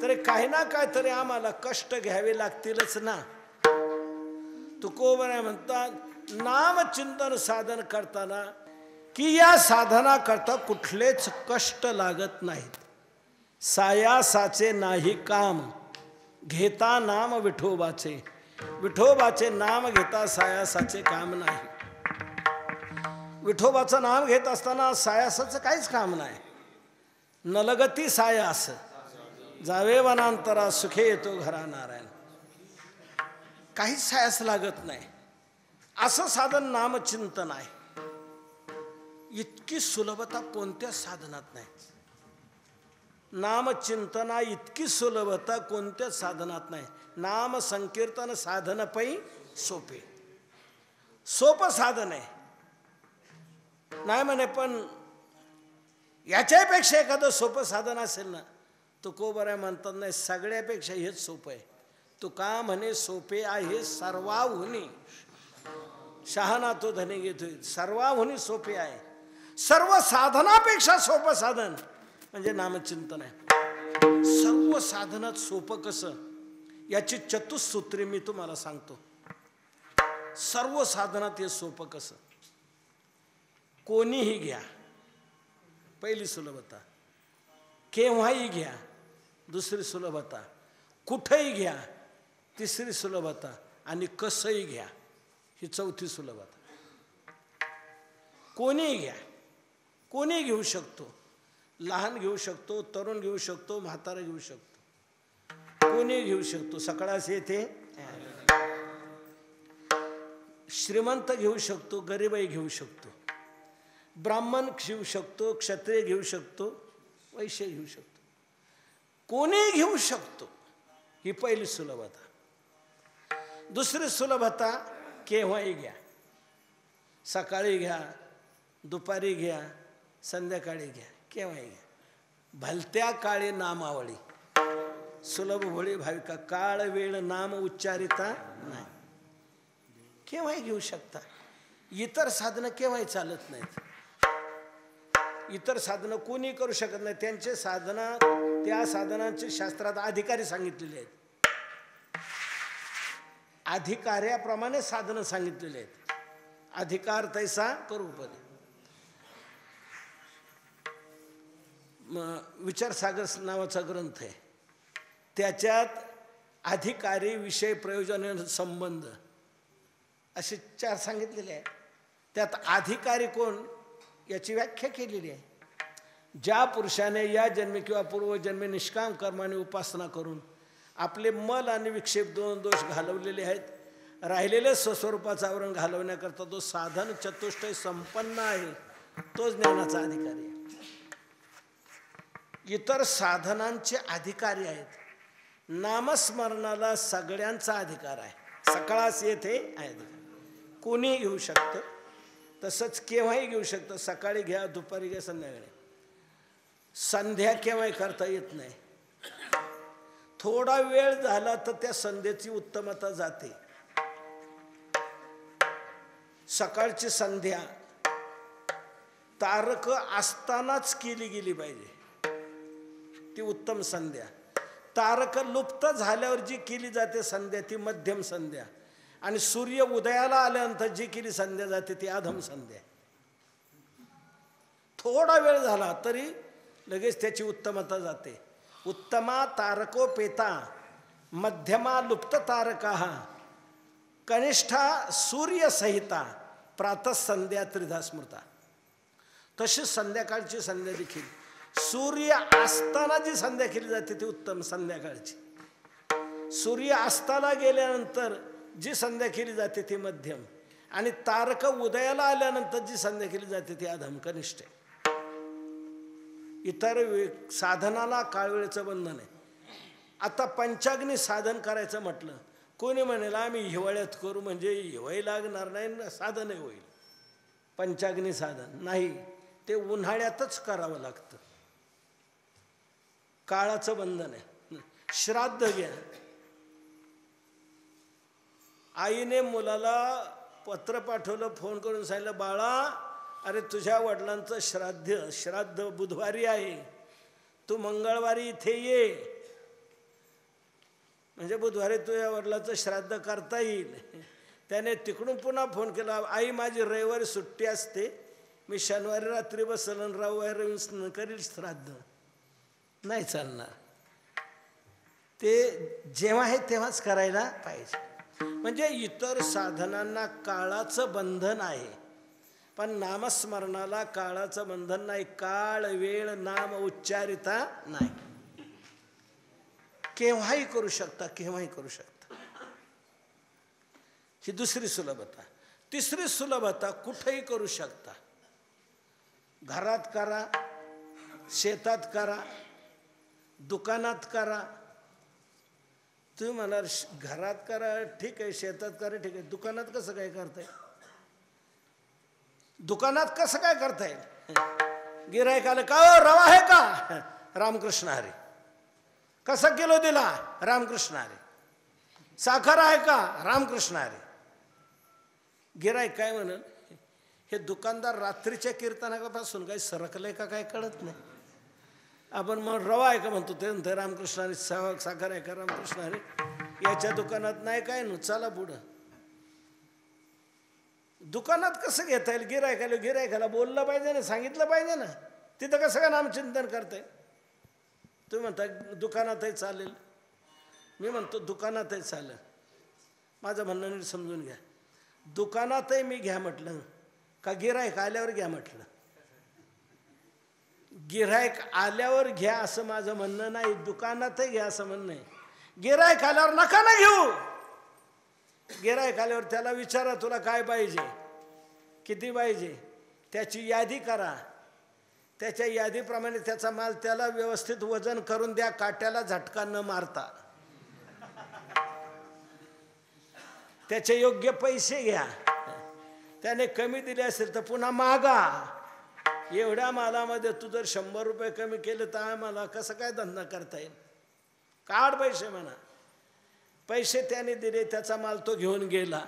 तरी काही ना काहीतरी आम्हाला कष्ट घ्यावे लागतीलच ना. तुकोबरा म्हणतात, नामचिंतन साधन करताना की या साधना करता कुठलेच कष्ट लागत नाहीत. सायासाचे नाही काम घेता नाम विठोबाचे. विठोबाचे नाम घेता सायासाचे काम नाही. विठोबाचं नाम घेत असताना सायासाचं काहीच काम नाही. नलगती सायास जावे वनांतरा सुखे येतो घरा नारायण. काहीच सायास लागत नाही. असं साधन नामचिंतन आहे. इतकी सुलभता कोणत्या साधनात नाही. नामचिंतना इतकी सुलभता कोणत्याच साधनात नाही. नाम संकीर्तन साधन पै सोपे. सोपं साधन आहे नाही म्हणे, पण याच्यापेक्षा एखादं सोपं साधन असेल ना, तुकोबरा म्हणतात नाही सगळ्यापेक्षा हेच सोपं आहे. तुका म्हणे सोपे आहे सर्वाहुनी. शहाणा तो धने घेतोय. सर्वाहुनी सोपे आहे. सर्व साधनापेक्षा सोपं साधन म्हणजे नामचिंतन आहे. सर्व साधनात सोपं कसं याची चतुसूत्री मी तुम्हाला सांगतो. सर्व साधनात हे सोपं कसं. कोणीही घ्या, पहिली सुलभता. केव्हाही घ्या, दुसरी सुलभता. कुठेही घ्या, तिसरी सुलभता. आणि कसंही घ्या, ही चौथी सुलभता. कोणीही घ्या, कोणी घेऊ शकतो. लहान घेऊ शकतो, तरुण घेऊ शकतो, म्हातारा घेऊ शकतो, कोणी घेऊ शकतो. सकाळास येथे श्रीमंत घेऊ शकतो, गरीबही घेऊ शकतो, ब्राह्मण घेऊ शकतो, क्षत्रिय घेऊ शकतो, वैश्य घेऊ शकतो, कोणी घेऊ शकतो. ही पहिली सुलभता. दुसरी सुलभता केव्हाही घ्या. सकाळी घ्या, दुपारी घ्या, संध्याकाळी घ्या, केव्हाही घ्या. भलत्या काळी नामावळी सुलभ भोळी भाविका. काळ वेळ नाम उच्चारिता नाही. केव्हाही घेऊ शकता. इतर साधनं केव्हाही चालत नाहीत. इतर साधनं कोणी करू शकत नाही. त्यांचे साधना, त्या साधनांचे शास्त्रात अधिकारी सांगितलेले आहेत. अधिकाऱ्याप्रमाणे साधनं सांगितलेले आहेत. अधिकार तैसा करू पदे. विचारसागर नावाचा ग्रंथ आहे. त्याच्यात अधिकारी, विषय, प्रयोजन, संबंध असे 4 सांगितलेले आहे. त्यात अधिकारी कोण याची व्याख्या केलेली आहे. ज्या पुरुषाने या जन्मी किंवा पूर्वजन्मी निष्काम कर्माने उपासना करून आपले मल आणि विक्षेप 2 दोष घालवलेले आहेत, राहिलेले स्वस्वरूपाचं आवरण घालवण्याकरता जो साधन चतुष्टय संपन्न आहे, तोच ज्ञानाचा अधिकारी आहे. इतर साधनांचे अधिकारी आहेत. नामस्मरणाला सगळ्यांचा अधिकार आहे. सकाळास येथे आहे. कोणीही घेऊ शकतं. तसंच केव्हाही घेऊ शकतं. सकाळी घ्या, दुपारी घ्या, संध्याकाळी. संध्या केव्हाही करता येत नाही. थोडा वेळ झाला तर त्या संध्येची उत्तमता जाते. सकाळची संध्या तारक असतानाच केली गेली पाहिजे. ती उत्तम संध्या. तारक लुप्त झाल्यावर जी केली जाते संध्या ती मध्यम संध्या. आणि सूर्य उदयाला आल्यानंतर जी केली संध्या जाते ती अधम संध्या. थोडा वेळ झाला तरी लगेच त्याची उत्तमता जाते. उत्तमा तारकोपेता मध्यमा लुप्त तारका कनिष्ठा सूर्यसहिता प्रातः संध्या त्रिधा स्मृता. तशी संध्याकाळची संध्या देखील सूर्य असताना जी संध्या केली जाते ती उत्तम संध्याकाळची. सूर्य अस्ताला गेल्यानंतर जी संध्या केली जाते ती मध्यम. आणि तारक उदयाला आल्यानंतर जी संध्या केली जाते ती अधम कनिष्ठ. इतर साधनाला काळवेळेचं बंधन आहे. आता पंचाग्नी साधन करायचं म्हटलं, कोणी म्हणेल आम्ही हिवाळ्यात करू म्हणजे हिवाळी लागणार नाही, साधनही होईल. पंचाग्नी साधन नाही, ते उन्हाळ्यातच करावं लागतं. काळाचं बंधन आहे. श्राद्ध घ्या. आईने मुलाला पत्र पाठवलं, फोन करून सांगितलं, बाळा अरे तुझ्या वडिलांचं श्राद्ध बुधवारी आहे, तू मंगळवारी इथे ये, म्हणजे बुधवारी तुझ्या वडिलांचं श्राद्ध करता येईल. त्याने तिकडून पुन्हा फोन केला, आई माझी रविवारी सुट्टी असते, मी शनिवारी रात्री बसल आणि रविवारी करील श्राद्ध. नाही चालणार. ते जेव्हा आहे तेव्हाच करायला पाहिजे. म्हणजे इतर साधनांना काळाचं बंधन आहे, पण नामस्मरणाला काळाचं बंधन नाही. काळ वेळ नाम उच्चारिता नाही. केव्हाही करू शकता, केव्हाही करू शकता. ही दुसरी सुलभता. तिसरी सुलभता, कुठेही करू शकता. घरात करा, शेतात करा, दुकानात करा. तुम्ही म्हणाल घरात करा ठीक आहे, शेतात करा ठीक आहे, दुकानात कसं काय करताय? दुकानात कसं काय करता येईल? गिऱ्हाईक आलं का, रवा आहे का? रामकृष्ण हरी. कसा किलो दिला? रामकृष्ण हरी. साखर आहे का? रामकृष्ण हरी. गिऱ्हाईक काय म्हणेल, हे दुकानदार रात्रीच्या कीर्तनापासून काही सरकलंय का काय कळत नाही. आपण मग रवा आहे का म्हणतो, ते म्हणते रामकृष्ण हरी. साखर आहे का? रामकृष्ण हरी. याच्या दुकानात नाही काय नु, चला पुढं. दुकानात कसं घेता येईल? गिऱ्हाईकाला बोललं पाहिजे ना, सांगितलं पाहिजे ना. तिथं कसं काय नामचिंतन करताय? तुम्ही म्हणता दुकानातही चालेल, मी म्हणतो दुकानातही चालेल. माझं म्हणणं नीट समजून घ्या. दुकानातही मी घ्या म्हटलं का गिऱ्हाईक आल्यावर घ्या म्हटलं? गिऱ्हाईक आल्यावर घ्या असं माझं म्हणणं नाही, दुकानातही घ्या असं म्हणणं आहे. गिऱ्हाईक आल्यावर नका ना घेऊ. गिऱ्हाईक आल्यावर त्याला विचारा तुला काय पाहिजे, किती पाहिजे, त्याची यादी करा. त्याच्या यादीप्रमाणे त्याचा माल त्याला व्यवस्थित वजन करून द्या, काट्याला झटका न मारता. त्याचे योग्य पैसे घ्या. त्याने कमी दिले असेल तर पुन्हा मागा. एवढ्या मालामध्ये तू जर 100 रुपये कमी केले तर आम्हाला कसं काय धंदा करता येईल? काढ पैसे म्हणा. पैसे त्याने दिले, त्याचा माल तो घेऊन गेला.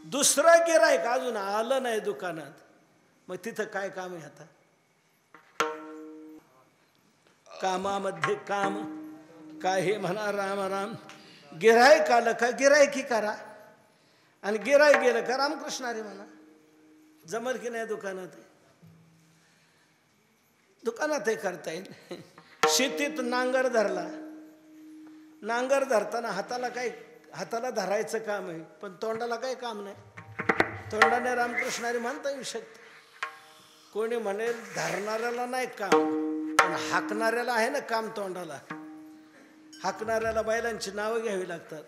दुसरं गिऱ्हाईक अजून आलं नाही दुकानात, मग तिथं काय काम आहे? आता कामामध्ये काम काय हे म्हणा राम राम. गिऱ्हाईक आलं का गिऱ्हाईकी करा, आणि गिऱ्हाईक गेलं का रामकृष्ण हरी म्हणा. जमल की नाही दुकानात? दुकानातही करता येईल. शेतीत नांगर धरला, नांगर धरताना हाताला धरायचं काम आहे, पण तोंडाला काही काम नाही. तोंडाने रामकृष्ण हरी म्हणता येऊ शकते. कोणी म्हणेल धरणाऱ्याला नाही काम, पण हाकणाऱ्याला आहे ना काम तोंडाला. हाकणाऱ्याला बैलांची नावं घ्यावी लागतात,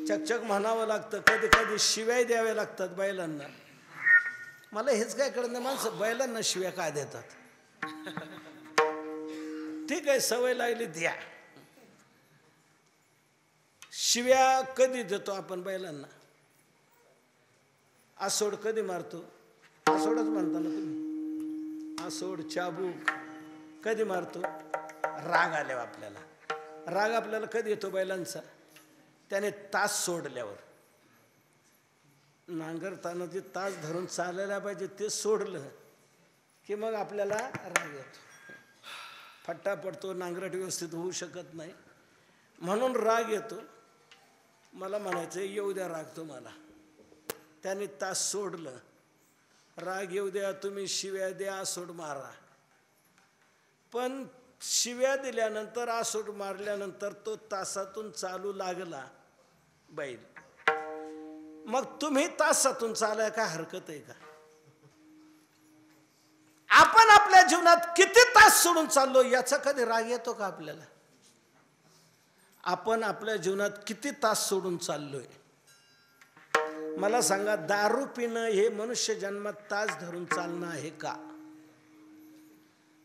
चकचक म्हणावं लागतं, कधी कधी शिव्या द्याव्या लागतात बैलांना. मला हेच काय कळत नाही, माणसं बैलांना शिव्या काय देतात? ठीक आहे, सवय लागली द्या. शिव्या कधी देतो आपण बैलांना? आसोड कधी मारतो? आसोडच म्हणता ना तुम्ही. आसोड चाबूक कधी मारतो? राग आल्यावर. आपल्याला राग आपल्याला कधी येतो बैलांचा? त्याने तास सोडल्यावर. नांगरताना जे तास धरून चालायला पाहिजे ते सोडलं की मग आपल्याला राग येतो, फट्टा पडतो, नांगरट व्यवस्थित होऊ शकत नाही, म्हणून राग येतो. मला म्हणायचं येऊ द्या राग तुम्हाला. त्याने तास सोडलं, राग येऊ द्या, तुम्ही शिव्या द्या, आसोड मारा. पण शिव्या दिल्यानंतर, आसोड मारल्यानंतर तो तासातून चालू लागला बैल, मग तुम्ही तासातून चालाय काय हरकत आहे का? आपण आपल्या जीवनात किती तास सोडून चाललो याचा कधी राग येतो का आपल्याला? आपण आपल्या जीवनात किती तास सोडून चाललोय? मला सांगा, दारू पिणं हे मनुष्य जन्मात तास धरून चालणं आहे का?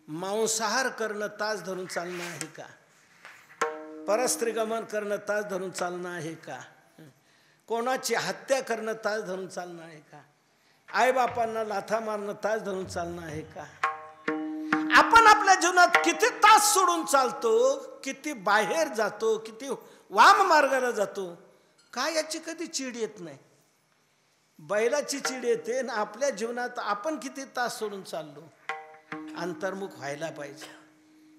मांसाहार करणं तास धरून चालणं आहे का? परस्त्रीगमन करणं तास धरून चालणं आहे का? कोणाची हत्या करणं तास धरून चालणं आहे का? आईबापांना लाथा मारणं तास धरून चालणं आहे का? आपण आपल्या जीवनात किती तास सोडून चालतो, किती बाहेर जातो, किती वाम मार्गाला जातो, काय याची कधी चीड येत नाही. बैलाची चीड येते ना. आपल्या जीवनात आपण किती तास सोडून चाललो. अंतर्मुख व्हायला पाहिजे,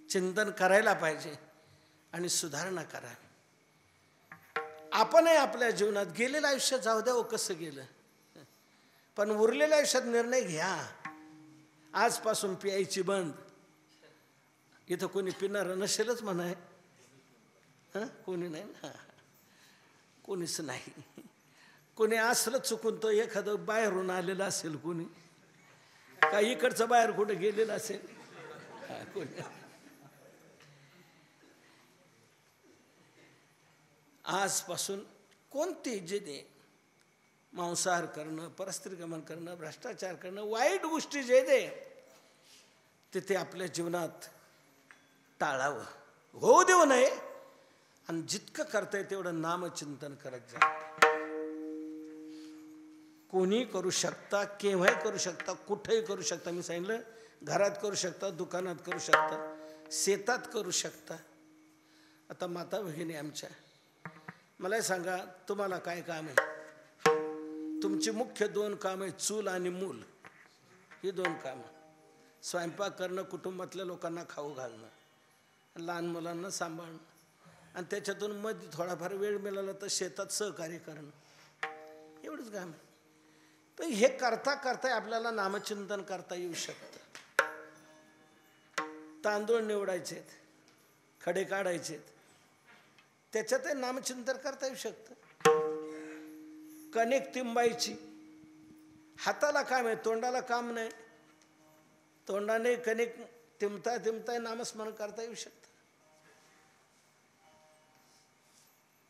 चिंतन करायला पाहिजे आणि सुधारणा करा. आपणही आपल्या जीवनात गेलेलं आयुष्य जाऊ द्या, कसं गेलं, पण उरलेल्या आयुष्यात निर्णय घ्या. आजपासून प्यायची बंद. इथं कोणी पिणार नसेलच म्हणाय, कोणी नाही ना, कोणीच नाही. कोणी असलं चुकून तो एखादं बाहेरून आलेलं असेल, कोणी काही इकडचं बाहेर कुठं गेलेलं असेल, कोणी. आजपासून कोणती जे मांसाहार करणं, परस्त्रीगमन करणं, भ्रष्टाचार करणं, वाईट गोष्टी जे ते आपल्या जीवनात टाळावं, होऊ देऊ नये. आणि जितकं करता येईल तेवढं नामचिंतन करत जा. कोणी करू शकता, केव्हाही करू शकता, कुठेही करू शकता. मी सांगितलं, घरात करू शकता, दुकानात करू शकता, शेतात करू शकता. आता माता भगिनी आमच्या, मला सांगा, तुम्हाला काय काम आहे? तुमची मुख्य 2 कामं आहे, चूल आणि मूल. ही 2 कामं. स्वयंपाक करणं, कुटुंबातल्या लोकांना खाऊ घालणं, लहान मुलांना सांभाळणं, आणि त्याच्यातून मध्ये थोडाफार वेळ मिळाला तर शेतात सहकार्य करणं. एवढंच काम आहे. तर हे करता करता आपल्याला नामचिंतन करता येऊ शकतं. तांदूळ निवडायचेत, खडे काढायचेत, त्याच्यात नामचिंतन करता येऊ शकतं. कणिक तिंबायची, हाताला काम आहे, तोंडाला काम नाही. तोंडाने कणिक तिंबता तिंबता नामस्मरण करता येऊ शकतं.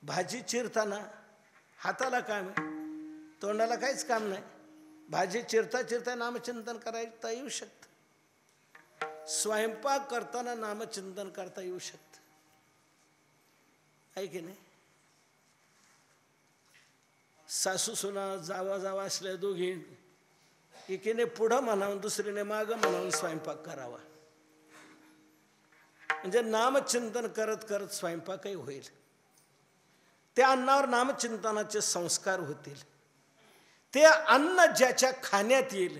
भाजी चिरताना हाताला काम आहे, तोंडाला काहीच काम नाही. भाजी चिरता चिरता नामचिंतन करता येऊ शकतं. स्वयंपाक करताना नामचिंतन करता येऊ शकतं, आहे की नाही? सासू सुना जावा जावा असल्या दोघी, एकीने पुढं म्हणावून दुसरीने मागं म्हणावून स्वयंपाक करावा. म्हणजे नामचिंतन करत करत स्वयंपाकही होईल. त्या अन्नावर नामचिंतनाचे संस्कार होतील. ते अन्न ज्याच्या खाण्यात येईल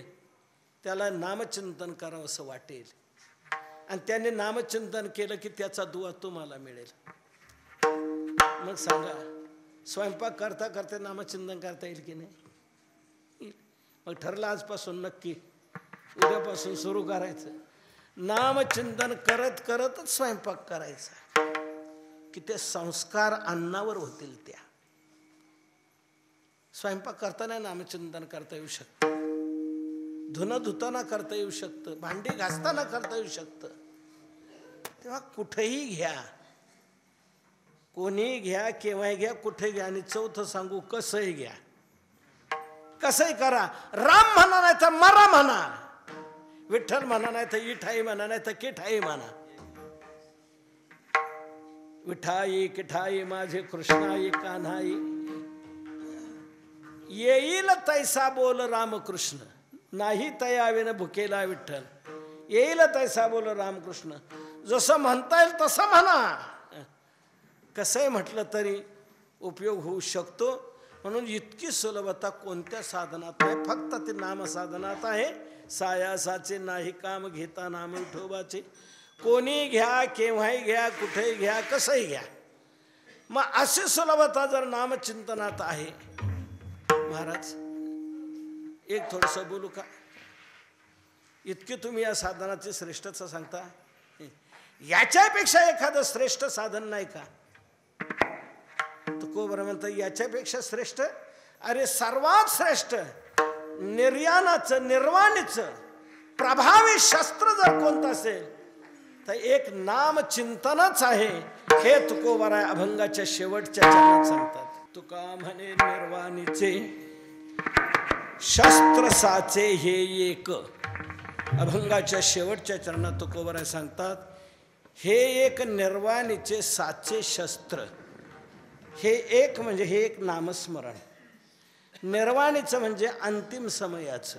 त्याला नामचिंतन करावं असं वाटेल, आणि त्याने नामचिंतन केलं की त्याचा दुवा तुम्हाला मिळेल. मग सांगा, स्वयंपाक करता करता नामचिंतन करता येईल की नाही? मग ठरलं आजपासून, नक्की उद्यापासून सुरू करायचं. नामचिंतन करत करतच स्वयंपाक करायचा, की ते संस्कार अन्नावर होतील. त्या स्वयंपाक करताना नामचिंतन करता येऊ शकतं, धुणं धुताना करता येऊ शकतं, भांडी घासताना करता येऊ शकतं. तेव्हा कुठेही घ्या, कोणी घ्या, केव्हाही घ्या, कुठे घ्या. आणि चौथं सांगू, कसंही घ्या, कसंही करा. राम म्हणा नाही तर मरा म्हणा, विठ्ठल म्हणा नाही तर इठाई म्हणा, नाही तर किठाई म्हणा. विठाई किठाई माझे कृष्णाई कान्हाई, येईल तैसा बोल रामकृष्ण, नाही तयाविन भुकेला विठ्ठल. येईल तैसा बोल रामकृष्ण, जसं म्हणता येईल तसं म्हणा. कसंही म्हटलं तरी उपयोग होऊ शकतो. म्हणून इतकी सुलभता कोणत्या साधनात नाही, फक्त ते नामसाधनात आहे. सायासाचे नाही काम घेता नाम विठोबाचे. कोणी घ्या, केव्हाही घ्या, कुठेही घ्या, कसंही घ्या. मग अशी सुलभता जर नामचिंतनात आहे. महाराज, एक थोडंसं बोलू का? इतकी तुम्ही या साधनाची श्रेष्ठता सांगता, याच्यापेक्षा एखादं श्रेष्ठ साधन नाही का? तुकोबरा म्हणता, याच्यापेक्षा श्रेष्ठ? अरे सर्वात श्रेष्ठ निर्याणाचं, निर्वाणीचं प्रभावी शस्त्र जर कोणतं असेल तर एक नामचिंतनच आहे. हे तुकोबरा अभंगाच्या शेवटच्या चरणात सांगतात. तुका म्हणे निर्वाणीचे शस्त्र साचे हे एक. अभंगाच्या शेवटच्या चरणात तुकोबरा सांगतात, हे एक निर्वाणीचे साचे शस्त्र. हे एक म्हणजे हे एक नामस्मरण. निर्वाणीचं म्हणजे अंतिम समयाचं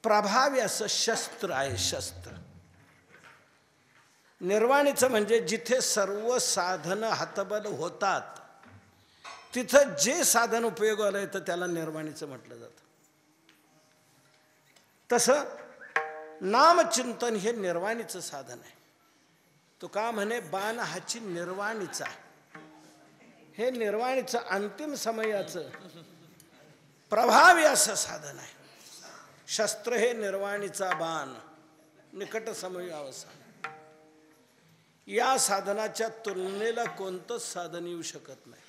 प्रभावी असं शस्त्र आहे. शस्त्र निर्वाणीचं म्हणजे जिथे सर्व साधनं हातबल होतात तिथं जे साधन उपयोगाला येतं त्याला निर्वाणीचं म्हटलं जातं. तसं नामचिंतन हे निर्वाणीचं साधन आहे. तो का म्हणे बाण हाची निर्वाणीचा, हे निर्वाणीचं अंतिम समयाचं प्रभावी असं साधन आहे. शस्त्र हे निर्वाणीचा बाण, निकट समय अवसान. या साधनाच्या तुलनेला कोणतंच साधन येऊ शकत नाही.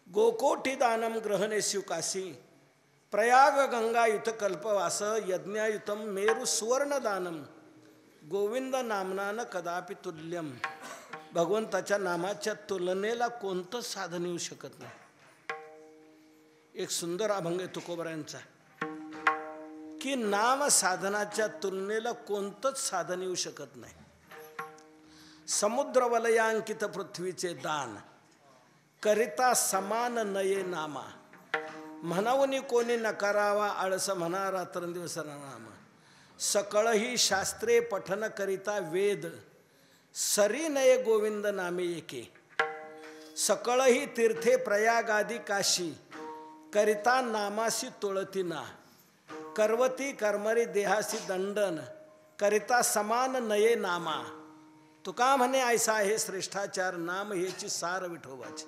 गोकोटी दानम ग्रहणेस्यु काशी प्रयाग गंगायुत कल्पवास यज्ञायुतम मेरु सुवर्ण दानम गोविंद नामनान कदापि तुल्यम. भगवंताच्या नामाच्या तुलनेला कोणतंच साधन येऊ शकत नाही. एक सुंदर अभंग आहे तुकोबरायांचा की नाम साधनाच्या तुलनेला कोणतंच साधन येऊ शकत नाही. समुद्र वलयांकित पृथ्वीचे दान करिता समान नये नामा. म्हणावनी कोणी नकारावा आळस म्हणा रात्रंदिवस नाम. सकळही शास्त्रे पठन करिता वेद सरी नये गोविंद नामे एके. सकळही तीर्थे प्रयागादी काशी करिता नामासी तुळतीना. करवती कर्मरी देहासी दंडन करिता समान नये नामा. तुका म्हणे ऐसा आहे श्रेष्ठाचार नाम हेची सार विठोबाची.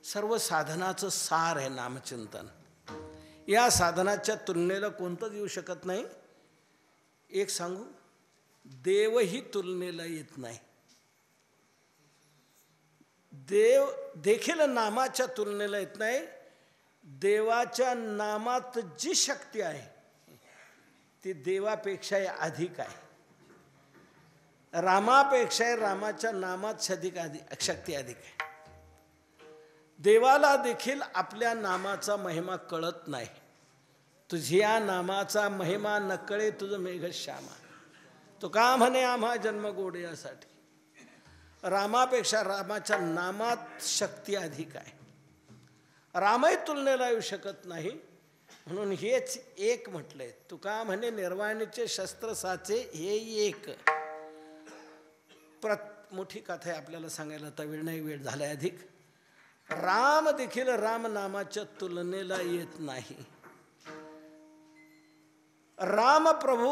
सर्व साधनाचं सार आहे नामचिंतन. या साधनाच्या तुलनेला कोणतंच येऊ शकत नाही. एक सांगू, देवही तुलनेला येत नाही. देव देखील नामाच्या तुलनेला येत नाही. देवाच्या नामात जी शक्ती आहे ती देवापेक्षाही अधिक आहे. रामापेक्षा रामाच्या नामात शक्ती अधिक आहे. देवाला देखील आपल्या नामाचा महिमा कळत नाही. तुझ्या नामाचा महिमा न कळे तुझं मेघश्यामा. तो का म्हणे आम्हा जन्म गोडयासाठी. रामापेक्षा रामाच्या नामात शक्ती अधिक आहे. रामही तुलनेला येऊ शकत नाही. म्हणून हेच एक म्हटलंय. तुका म्हणे निर्वाणीचे शस्त्र साचे हे एक. मोठी कथा आहे आपल्याला सांगायला तर वेळ नाही, वेळ झालाय अधिक. राम देखील राम नामाच्या तुलनेला येत नाही. राम प्रभू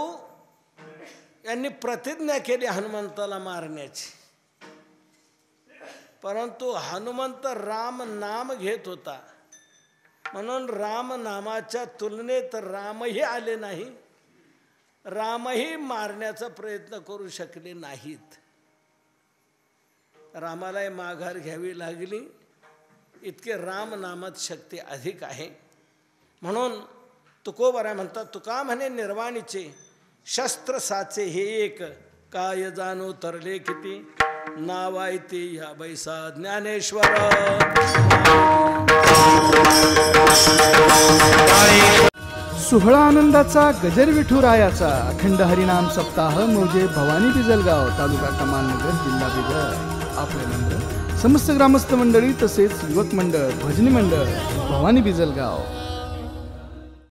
यांनी प्रतिज्ञा केली हनुमंताला मारण्याची, परंतु हनुमंत राम नाम घेत होता म्हणून राम नामाच्या तुलनेत रामही आले नाही. रामही मारण्याचा प्रयत्न करू शकले नाहीत. रामालाही माघार घ्यावी लागली. इतके राम नामात शक्ती अधिक आहे. म्हणून तुकोबरा म्हणतात तुका म्हणे निर्वाणीचे शस्त्र साचे हे एक. काय जाणो तरले किती नावायते ह्या बैसा ज्ञानेश्वर. सोहळा आनंदाचा गजर विठुरायाचा अखंड हरिनाम सप्ताह मौजे भवानी बिजलगाव तालुका कमालनगर जिल्हा बिदर. आपले नंबर समस्त ग्रामस्थ मंडळी तसेच युवक मंडळ भजनी मंडळ भवानी बिजलगाव.